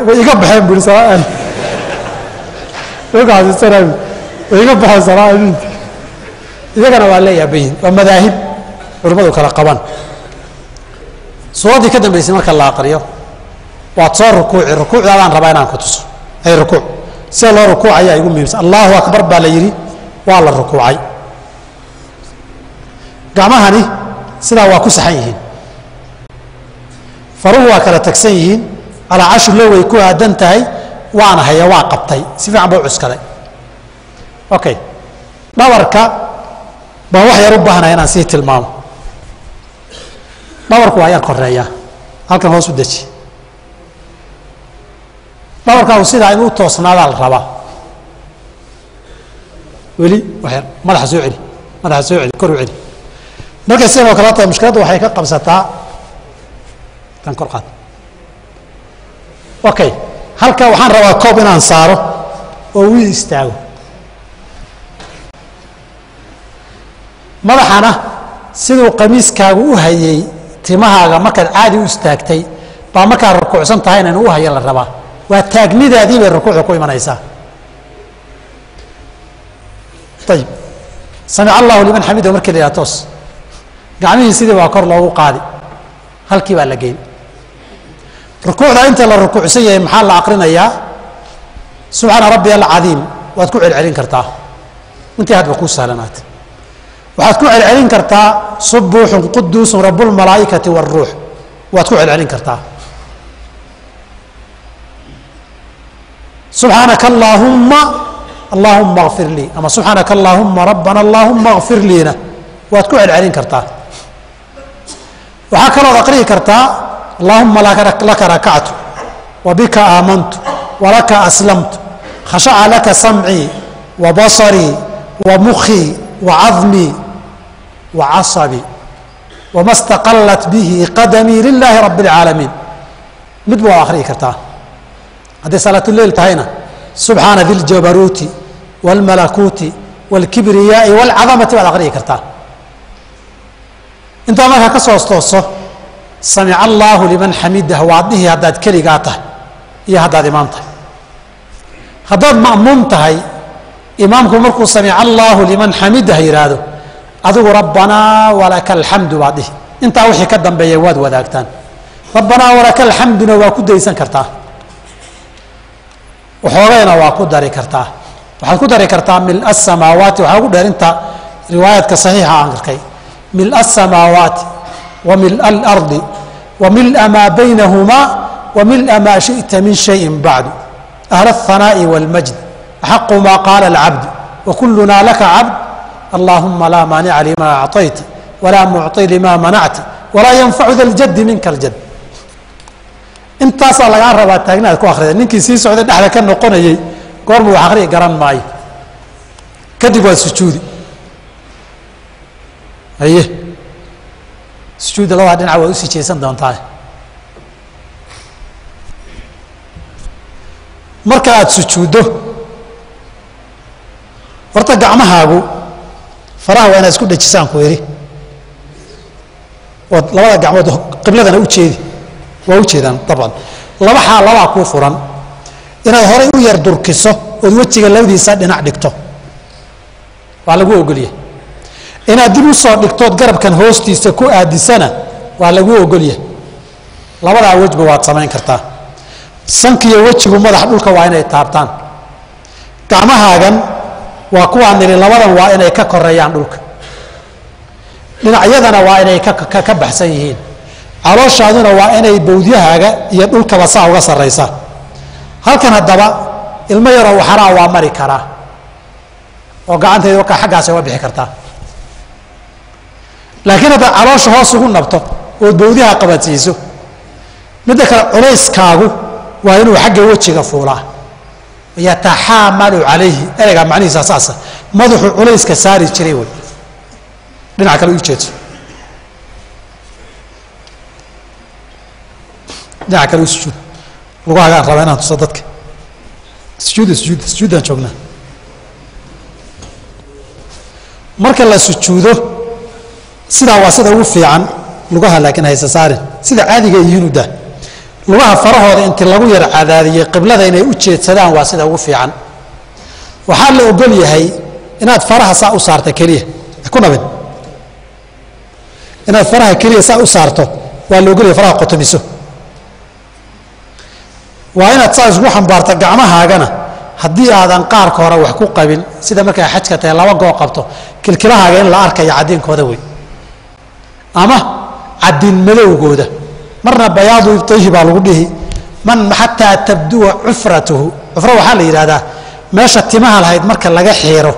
way iga baxeen buu salaaan way xasadsana way iga baxeen salaaan iyagana waa leeyahay waa madaahib culimadu kala qabaan suuraddii ka dambaysay marka la aqriyo waad soo rukuucdaadaan rabaa inaan ku tuso ay rukuuc sida loo rukuucayaa igu muhiimsan allahu akbar baa la yidhi waa la rukuucay gacmahani sidaa waa ku saxan yihiin faruhu waa kala tagsan yihiin calaacashu low way ku aadan tahay waana haya waa qabtay si fiican buu cuskaday okay dhabarka baan wax yar u baahnaya inaan sii tilmaamo dhabarku waa yar koreeyaa halkan hoos u deji dhabarkaagu sidaa inuu toosnaadaa la rabaa weli wax yar madaxa soo celi kor u celi markay sidan oo kale tahay mushkiladdu waxay ka qabsataa kan kor qaad okay halka waxaan rabaa koob inaan saaro oo uu istaago madaxana siduu qamiiskaagu u hayay timahaaga markaad caadi u istaagtay baa markaad rukuucsan tahayna in u haya la rabaa waa taagnidaadii bay rukuucda ku imanaysaa ayib samic allahu liman xamidahu markii la yidhaha toos gacmihii sidii baa kor loogu qaadi halkii baa la geyn rukuucda inta la rukuucsan yahay maxaa la aqrinayaa subxaana rabbiya alcadiim waad ku celcelin kartaa intii hadba kuu sahlanaata waxaad ku celcelin kartaa subuuxun quduusun rabbulmalaa'ikati waaruux waad ku celcelin kartaa subxaanaka allaahumma kfir lii ama subxaanaka allaahumma rabbana allaahumma kfir liina waad ku celcelin kartaa waxaa kalood aqri'i kartaa allaahumma laka rakactu wa bika aamantu walaka aslamtu khashaca laka samcii wa basarii wa mukhii wa cadmii wa casabii wama staqallat bihi qadamii lilaahi rabbi اlcaalamiin midba waa akhri'i kartaa hadday salaatuleyl tahayna subxaana di ljabaruuti wاlmalakuuti wاlkibriyaai wاlcadamati baad akhri'i kartaa intaa markaa ka soo tooso samic allaahu liman xamidah waad dhihi haddaad keligaa tahay iyo haddaad imaam tahay haddaad ma'muum tahay imaamku markuu samic allaahu liman xamidah yidhaahdo adigu rabbanaa walaka alxamdu baad dhihi intaa wixii ka dambeeya waad wadaagtaan rabbanaa walaka alxamduna waa ku daysan kartaa waxoogayna waa ku dari kartaa waxaad ku dari kartaa mila asamaawaati waxaa ugu dheer inta riwaayaadka saxiixa aan arkay mila asamaawaati wa mila alardi wa mila maa baynahumaa wa mila maa shi'ta min shayin bacdu ahla alhanaa'i wاlmajd axaqu maa qaala alcabdu wa kulunaa laka cabd allaahuma laa maanica limaa acطayta walaa mucطi limaa manacta walaa yanfacu da ljaddi minka aljad intaasaa lagaa rabaa taagna aad ku akrida ninkii sii socday dhexda ka noqonayey goormu wax akhri'i garan maayo kadib waad sujuudi haye sujuudda labadaa dhinac waad usii jeesan doontaa marka aad sujuuddo horta gacmahaagu faraha waa inaad isku dhejisaan ku yidhi ood labada gacmood qibladana u jeedi waa u jeedaan dabcan laba xaal labaa kuu furan inaad horay u yar durkiso ood wejiga labadiisa dhinac dhigto waa lagu ogolyahay inaad dib u soo dhigtood garabkan hoostiisa ku aadisana waa lagu ogolyahay labadaa wejba waad samayn kartaa sankiiyo wejigu madax dhulka waa inay taabtaan gacmahaagan waa kuwaan nidhi labadan waa inay ka koreeyaan dhulka dhinacyadana waa inay ka baxsan yihiin calooshaaduna waa inay bawdyahaaga iyo dhulkaba saa uga sarraysaa halkan haddaba ilmo yaroo waxaraa waa mari karaa oo gacanteeda warkaa xaggaasay uga bixi kartaa laakiin haddaad caloosha hoos ugu nabto ood bawdyaha qabansiiso midda kale culayskaagu waa inuu xagga wejiga fuulaa yataxaamalu calayhi ereygaa macnihiisa saasa madaxu culayska saari jiray wey dhinaca kale u jeedso dhinaca kale u sujuud lugahaagaan rabaa inaan tuso dadka sujuuddaan joognaa marka la sujuudo sidaa waa sida ugu fiican lugaha laakiin haysa saarin sida caadiga yihiin u dah lugaha farahooda inti lagu yar cadaadiyey qiblada inay u jeedsadaan waa sida ugu fiican waxaa la ogol yahay inaad faraha saa u saarto keliya ku nabin inaad faraha keliya saa u saarto waa la ogol yahay faraha qotomiso waa inaad saa isgu xambaarta gacmahaagana haddii aadan qaarka hore wax ku qabin sida markay xajka tahay laba goo qabto kilkilahaaga in la arkayo caddiinkooda wey ama caddiin madowgooda marna bayaadu ibtayhi baa lagu dhihi man xataa tabduwa cufratuhu cufra waxaa la yidhahdaa meesha timaha lahayd marka laga xiiro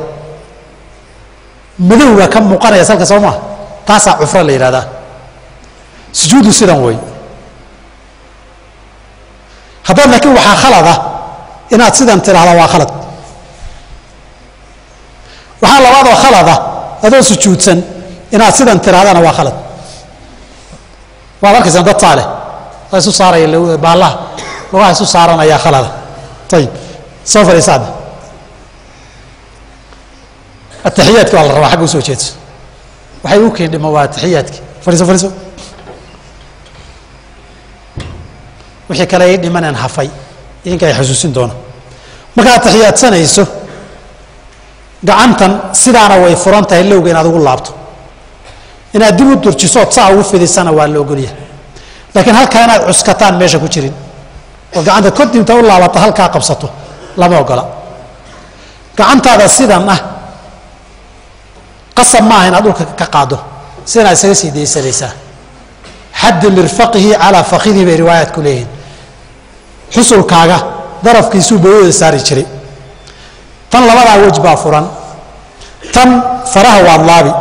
madowga ka muuqanaya salka soo maa taasaa cufra la yidhahdaa sujuudu sidan wey haddaad laakiin waxaa khalada inaad sidan tidhaahda waa khalad waxaa labaadoo khalada adoo sujuudsan inaad sidan tidhahdana waa khalad waad arkaysaan dad saaleh waa isu saaraya baallaha lugaha isu saaranayaa khalada ayib soo fadhiisaada ataxiyaadki waa la rabaa xagga usoo jeedso waxay u keen dhima waa ataxiyaadki fadhiiso fadhiiso wixii kale ay dhimaneen hafay idinka ay xusuusin doona markaad ataxiyaadsanayso gacantan sidaana way furan tahay lowga inaad ugu laabto inaad dib u durjisood saa ugu fidisana waa la ogolyahay laakiin halkaa inaad cuskataan meesha ku jirin ood gacanta kodinta u laabata halkaa qabsato lama ogola gacantaada sidan ah qasab maaha inaad dhulka ka qaado sidanaad isaga sii daysanaysaa xaddu mirfaqihi calaa fakidihi bay riwaayaadku leeyihiin xusulkaaga darafkiisuu bawooda saari jiray tan labadaa wej baa furan tan faraha waad laabi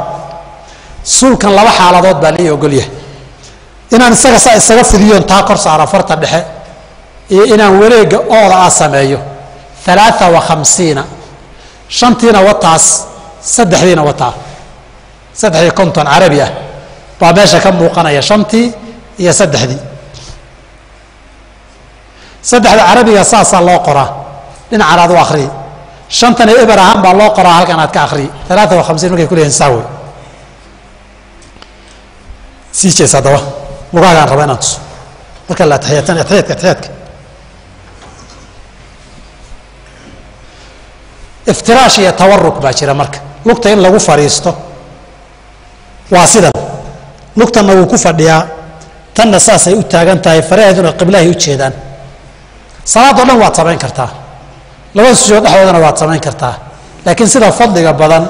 suulkan laba xaaladood baa lii ogolyahay inaan isaga saa isaga fidiyoon taa kor saaro farta dhexe iyo inaan wareegga ooda ah sameeyo 53 shantiina wataas saddexdiina wataa 53 carabi ah baa meesha ka muuqanaya shantii iyo saddexdii saddexda carabiga saasaa loo qoraa dhinacan aad u akhriyi shantana eber ahaan baa loo qoraa halkan aad ka akhriyi 53 markay ku leeyihin saa wey sii jees haddaba lugaagaan raba inaan tuso marka la atixiyaadka iftiraash iyo tawaruk baa jira marka lugta in lagu fadhiisto waa sidan lugtanna wuu ku fadhiyaa tanna saasay u taagan tahay faraheeduna qiblahay u jeedaan salaadoo dhan waad samayn kartaa labada sujuudood dhexdoodana waad samayn kartaa laakiin sida fadliga badan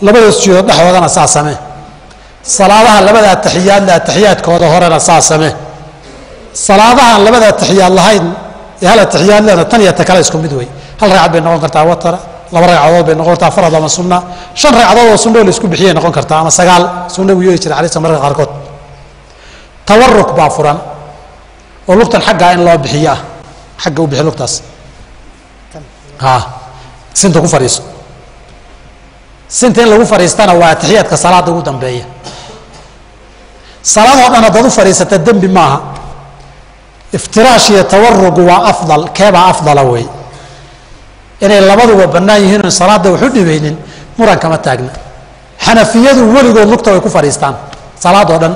labada sujuudood dhexdoodana saa samee salaadaha labada ataxiyaadle ataxiyaadkooda horena saa samee salaadahan labada ataxiyaad lahayn ee hal ataxiyaadlena tan iyo ta kale isku mid wey hal ragcad bay noqon kartaa watara laba ragcadood bay noqon kartaa farad ama sunna 5 ragcadood oo sunno la isku bixiyay noqon kartaa ama 9 sunno uu yeeri jiray caliisa marka qaarkood tawarruk baa furan oo lugtan xagga in loo bixiyo xagga u bixi lugtaas sinta ku fadhiiso sinta in lagu fadhiistana waa taxiyaadka salaada ugu dambeeya salaadoo dhan haddaad u fadhiisata dembi maaha iftiraash iyo tawarrugu waa afdal keebaa afdala wey inay labaduba bannaan yihiin oon salaadda wax u dhibaynin muran kama taagna xanafiyadu weligood lugta way ku fadhiistaan salaadoo dhan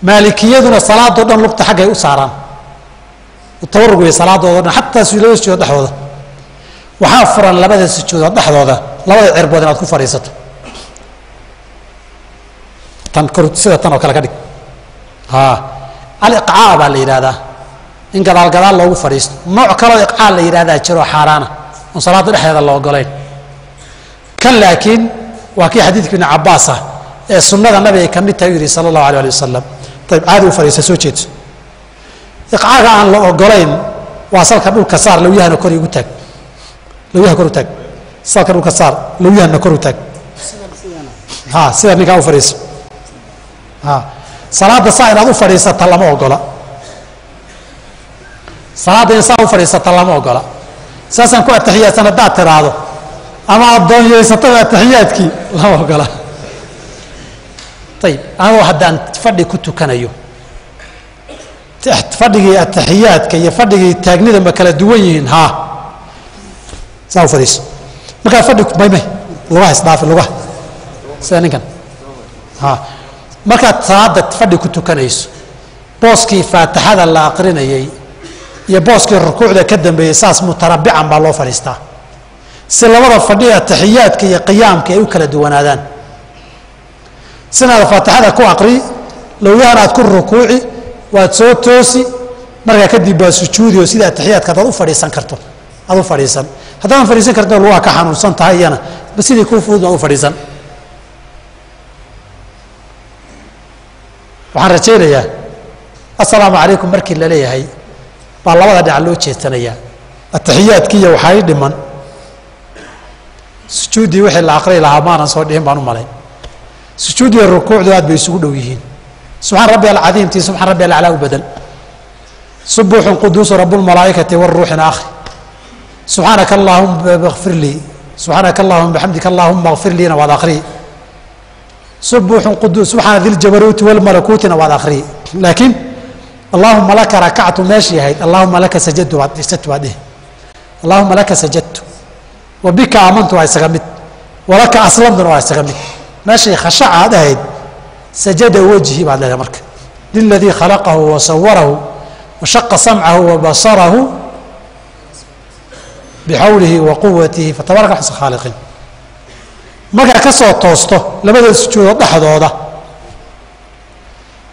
maalikiyaduna salaadoo dhan lugta xaggay u saaraan tawarrug way salaadooda dhan xataa labada sujuudood dhexdooda waxaa furan labada sujuudood dhexdooda labada cirbood inaad ku fadhiisato tan sida tan oo kale ka dhig aliqcaa baa la yidhahdaa in gadaal gadaal loogu fadhiisto nooc kaloo iqcaa la yidhahdaa jiro xaaraana oon salaada dhexdeeda la ogolayn kan laakiin waa kii xadiidka ibni cabbaas ah ee sunnada nabiga ka mid tahay u yidhi sala allahu alay ali wasalam ayib caadi u fadhiisa soo jeedso iqcaaga aan la ogolayn waa salka dhulka saar lawyahana kor igu taag lawyaha kor u taag salka dhulka saar lawyahana kor u taag sida ninkaa u fadhiiso salaada saa inaad u fadhiisata lama ogola salaadda in saa u fadhiisata lama ogola saasaan ku ataxiyaadsan haddaad tiraahdo ama addoonyeysataba ataxiyaadkii lama ogola ayib anigoo haddaan fadhi ku tukanayo fadhigii ataxiyaadka iyo fadhigii taagnida ma kala duwan yihiin saa u fadhiiso markaa fadhi maymay lugaha isdhaafi lugaha sida ninkan markaad salaada fadhi ku tukanayso booskii faatixada la aqrinayay iyo booskii rukuucda ka dambeeyey saas mutarabican baa loo fadhiistaa si labada fadhi ataxiyaadka iyo qiyaamka ay u kala duwanaadaan sinaada faatixada ku aqri lowyahan aad ku rukuuci waad soo toosi markaa kadib waa sujuudi oo sida ataxiyaadka hadaad u fadhiisan karto aad u fadhiisan haddaadan fadhiisan kartino lugaha ka xanuunsan tahay iyana ba sidii kuu fudud baad u fadhiisan waxaan rajaynayaa assalaamu calaykum markii la leeyahay baa labada dhinac loo jeesanayaa ataxiyaadkiiyo waxaa ii dhiman sujuuddii wixii la aqri lahaa maanan soo dhihin baan u malayn sujuudiyo rukuucdu aad bay isugu dhow yihiin subxaan rabbi alcadiimtii subxaan rabbi alaclaa u bedel subuuxun quduusu rabbulmalaa'ikati waruuxina akhri subxaanaka allahuma kfir lii subxaanaka allahuma bixamdika allahuma kfir liina waad akhriyi subuuxun quduus subxaana diljabaruuti walmalakuutina waad akhriyi laakiin allahuma laka rakactu meeshii ahayd allahuma laka sajadtu baad dhihi allahuma laka sajadtu wa bika aamantu waa isaga mid walaka aslamtuna waa isaga mid meeshay khashaca aad ahayd sajada wajhi baad leedahay marka liladii khalaqahu wa sawarahu washaqa samcahu wa basarahu bixawlihi wa quwatihi fatabaraka axsan khaaliqiin markaa ka soo toosto labada sujuudood dhexdooda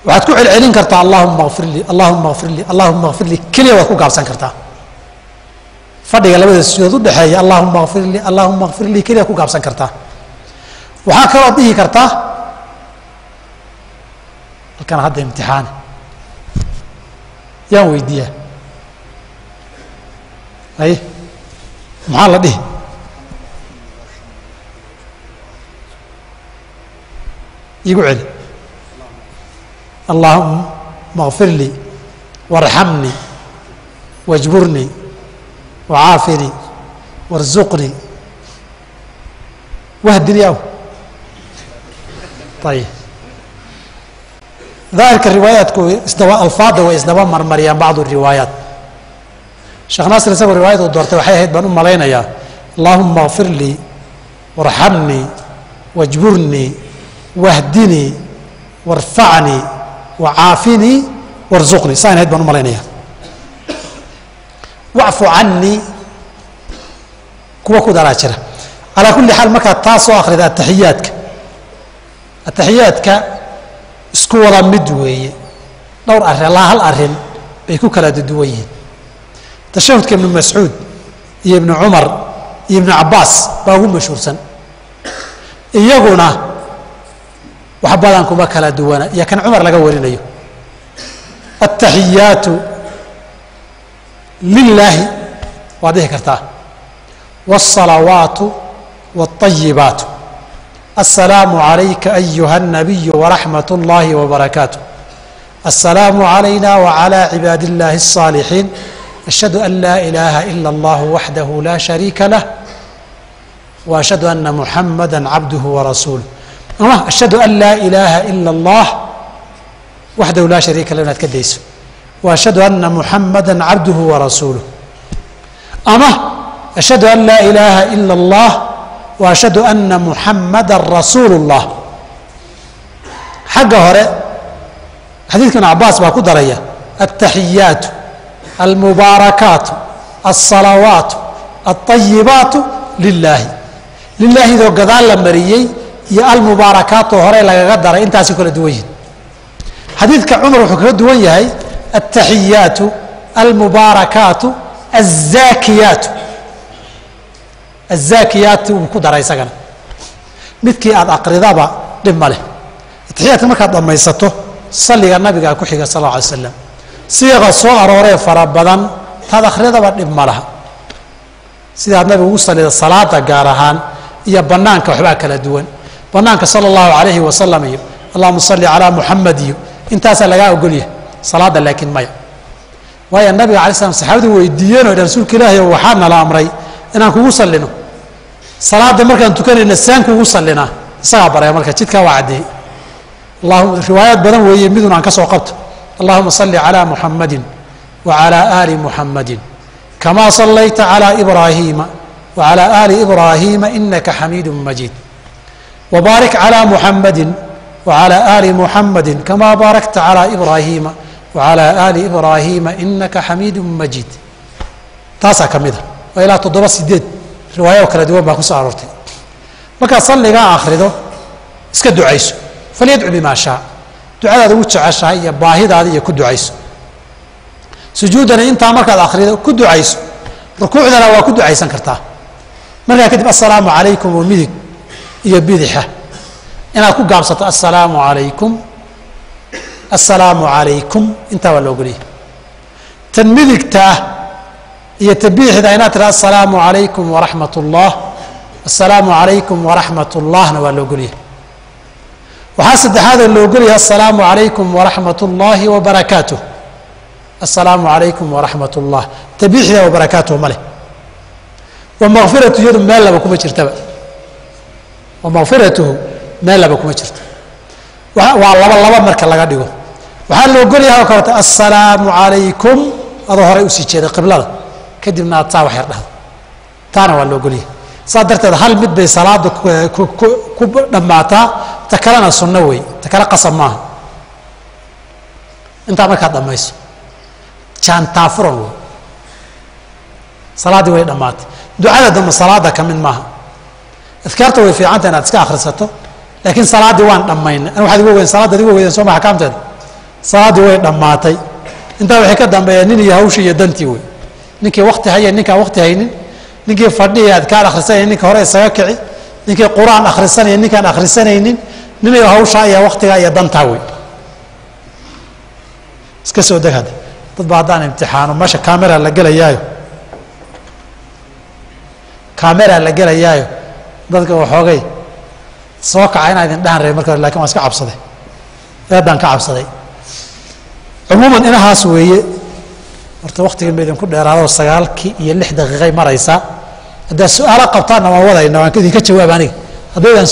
waxaad ku celcelin kartaa allahuma kfir lii allahuma kfir lii allahuma kfir lii keliya waad ku gaabsan kartaa fadhiga labada sujuudood udhexeeya allahuma kfir lii allahuma kfir lii keliya ku gaabsan kartaa waxaa kaloo dhihi kartaa halkan hadda imtixaani yaan weydiiyaa ay maxaa la dhihi igu celi allahuma kfir lii warxamnii wajburnii wacaafinii warzuqnii wahdinii aw ayib daahirka riwaayaatku alfaada way isdaba marmariyaan bacdu riwaayaat sheekh naasir isagoo riwaayad uu doortay waxay ahayd baan u malaynayaa allahuma kfir lii warxamnii wajburnii wahdinii warfacnii wacaafinii warzuqnii saan ahayd baan u malaynaya wacfu canii kuwa ku daraa jira calaa kulli xaal markaad taa soo akhrida ataxiyaadka isku wada mid weeye dhowr arrin laa hal arrin bay ku kala duwan yihiin tashahudka ibnu mascuud iyo ibnu cumar iyo ibnu cabbaas baa ugu mashhuursan iyaguna wax badan kuma kala duwana iyo kan cumar laga warinayo aلtaxiyaatu lilaahi waad dhihi kartaa wالصalawaatu wالطayibaatu السلام عليك أيها النبي ورحمة الله وبركاته السلام علينا وعلى عباد الله الصالحين أشهد أن لا إله إلا الله وحده لا شريك له وأشهد أن محمدا عبده ورسوله أشهد أن لا إله إلا الله وحده لا شريك له نتكديس وأشهد أن محمدا عبده ورسوله أشهد أن لا إله إلا الله وأشهد أن محمدا رسول الله حق هراء حديث ابن عباس باكو درية التحيات المباركات الصلوات الطيبات لله لله ذو قضاء لمريي يا المباركات هراء لغا قدر انت سيكون دوين حديث كعمر وحكرة دوين هي التحيات المباركات الزاكيات الزاكيات وكذا رئيسنا مثكي أقرضابا لماله التحيات ما كانت لما يسطو صلي النبي كحيك صلى الله عليه وسلم صيغة صور وريه فربضا هذا أقرضابا لمالها سيدنا النبي وصل إلى الصلاة قارهان يا بنانك وحباك لدون بنانك صلى الله عليه وسلم اللهم صل على محمد انت سألقاه وقوليه صلاة لكن ما وهي النبي عليه السلام صحابته ويدينه إلى رسولك الله وحانا الأمري إنان كو صلينا صلاة مركا تكون النسان كو صلينا صعب يا مركا جدك وعدي اللهم روايات بدن ويمدون عن كسو قبط اللهم صل على محمد وعلى آل محمد كما صليت على إبراهيم وعلى آل إبراهيم إنك حميد مجيد وبارك على محمد وعلى آل محمد كما باركت على إبراهيم وعلى آل إبراهيم إنك حميد مجيد تاسع كمده وإلى تضرب سديد رواية وكلا دوام باكو سعرتي مكا صلي قا آخره اسك دعيس فليدعو بما شاء دعاء هذا وجه عشاء هي باهي هذا يكون دعيس سجودنا انت مكا آخره كد دعيس ركوعنا وكد دعيسا كرتا مرة كتب السلام عليكم ومدك يبيدحه انا كو قامصه السلام عليكم السلام عليكم انت ولا قولي تنمدكته يتبيه إذا ترى السلام عليكم ورحمة الله السلام عليكم ورحمة الله نوال قوليه وحاسد هذا اللي قوليه السلام عليكم ورحمة الله وبركاته السلام عليكم ورحمة الله تبيه إذا وبركاته ماله ومغفرته يد ما لا بكم ترتبع ومغفرته ما لا بكم ترتبع والله مركز الله قديه وحال لو قوليه السلام عليكم أظهر يسيج قبله كدبنا تصاوح يرده تانا ولا قوليه صادرت هل مد بي صلاة كوب لما تا تكلنا السنوي تكلا قسم معه انت ما كان دميس كان تافرون صلاة وين دمات دعاء دم صلاة كمن معها اذكرته في عندنا تسكا اخرسته لكن صلاة ديوان دمين انا واحد يقول وين صلاة دي وين سو ما حكمت صلاة وين دماتي انت waxay ka dambeeyeen nin iyo hawsha iyo dantii way ninkii waqti haya ninka waqti haynin ninkii fadhiya adkaar akhrisanay ninka hore isaga kici ninkii quraan akhrisanay ninkan akhrisanaynin nin iyo hawsha iyo waqtiga iyo dantaa way iska soo dagad dad baadaan imtixaano masha kamera la galayaayo dadka waxoogay soo kacay inaad indhahan reey markaa laakiin waa iska cabsaday eedan ka cabsaday عموما إنا هاسوية ورت وقت الميدان كل إرادة وسجال كي يلح دقيقة مريسا هذا السؤال قبطان ما وضع إنه كذي كتشواب عني هذا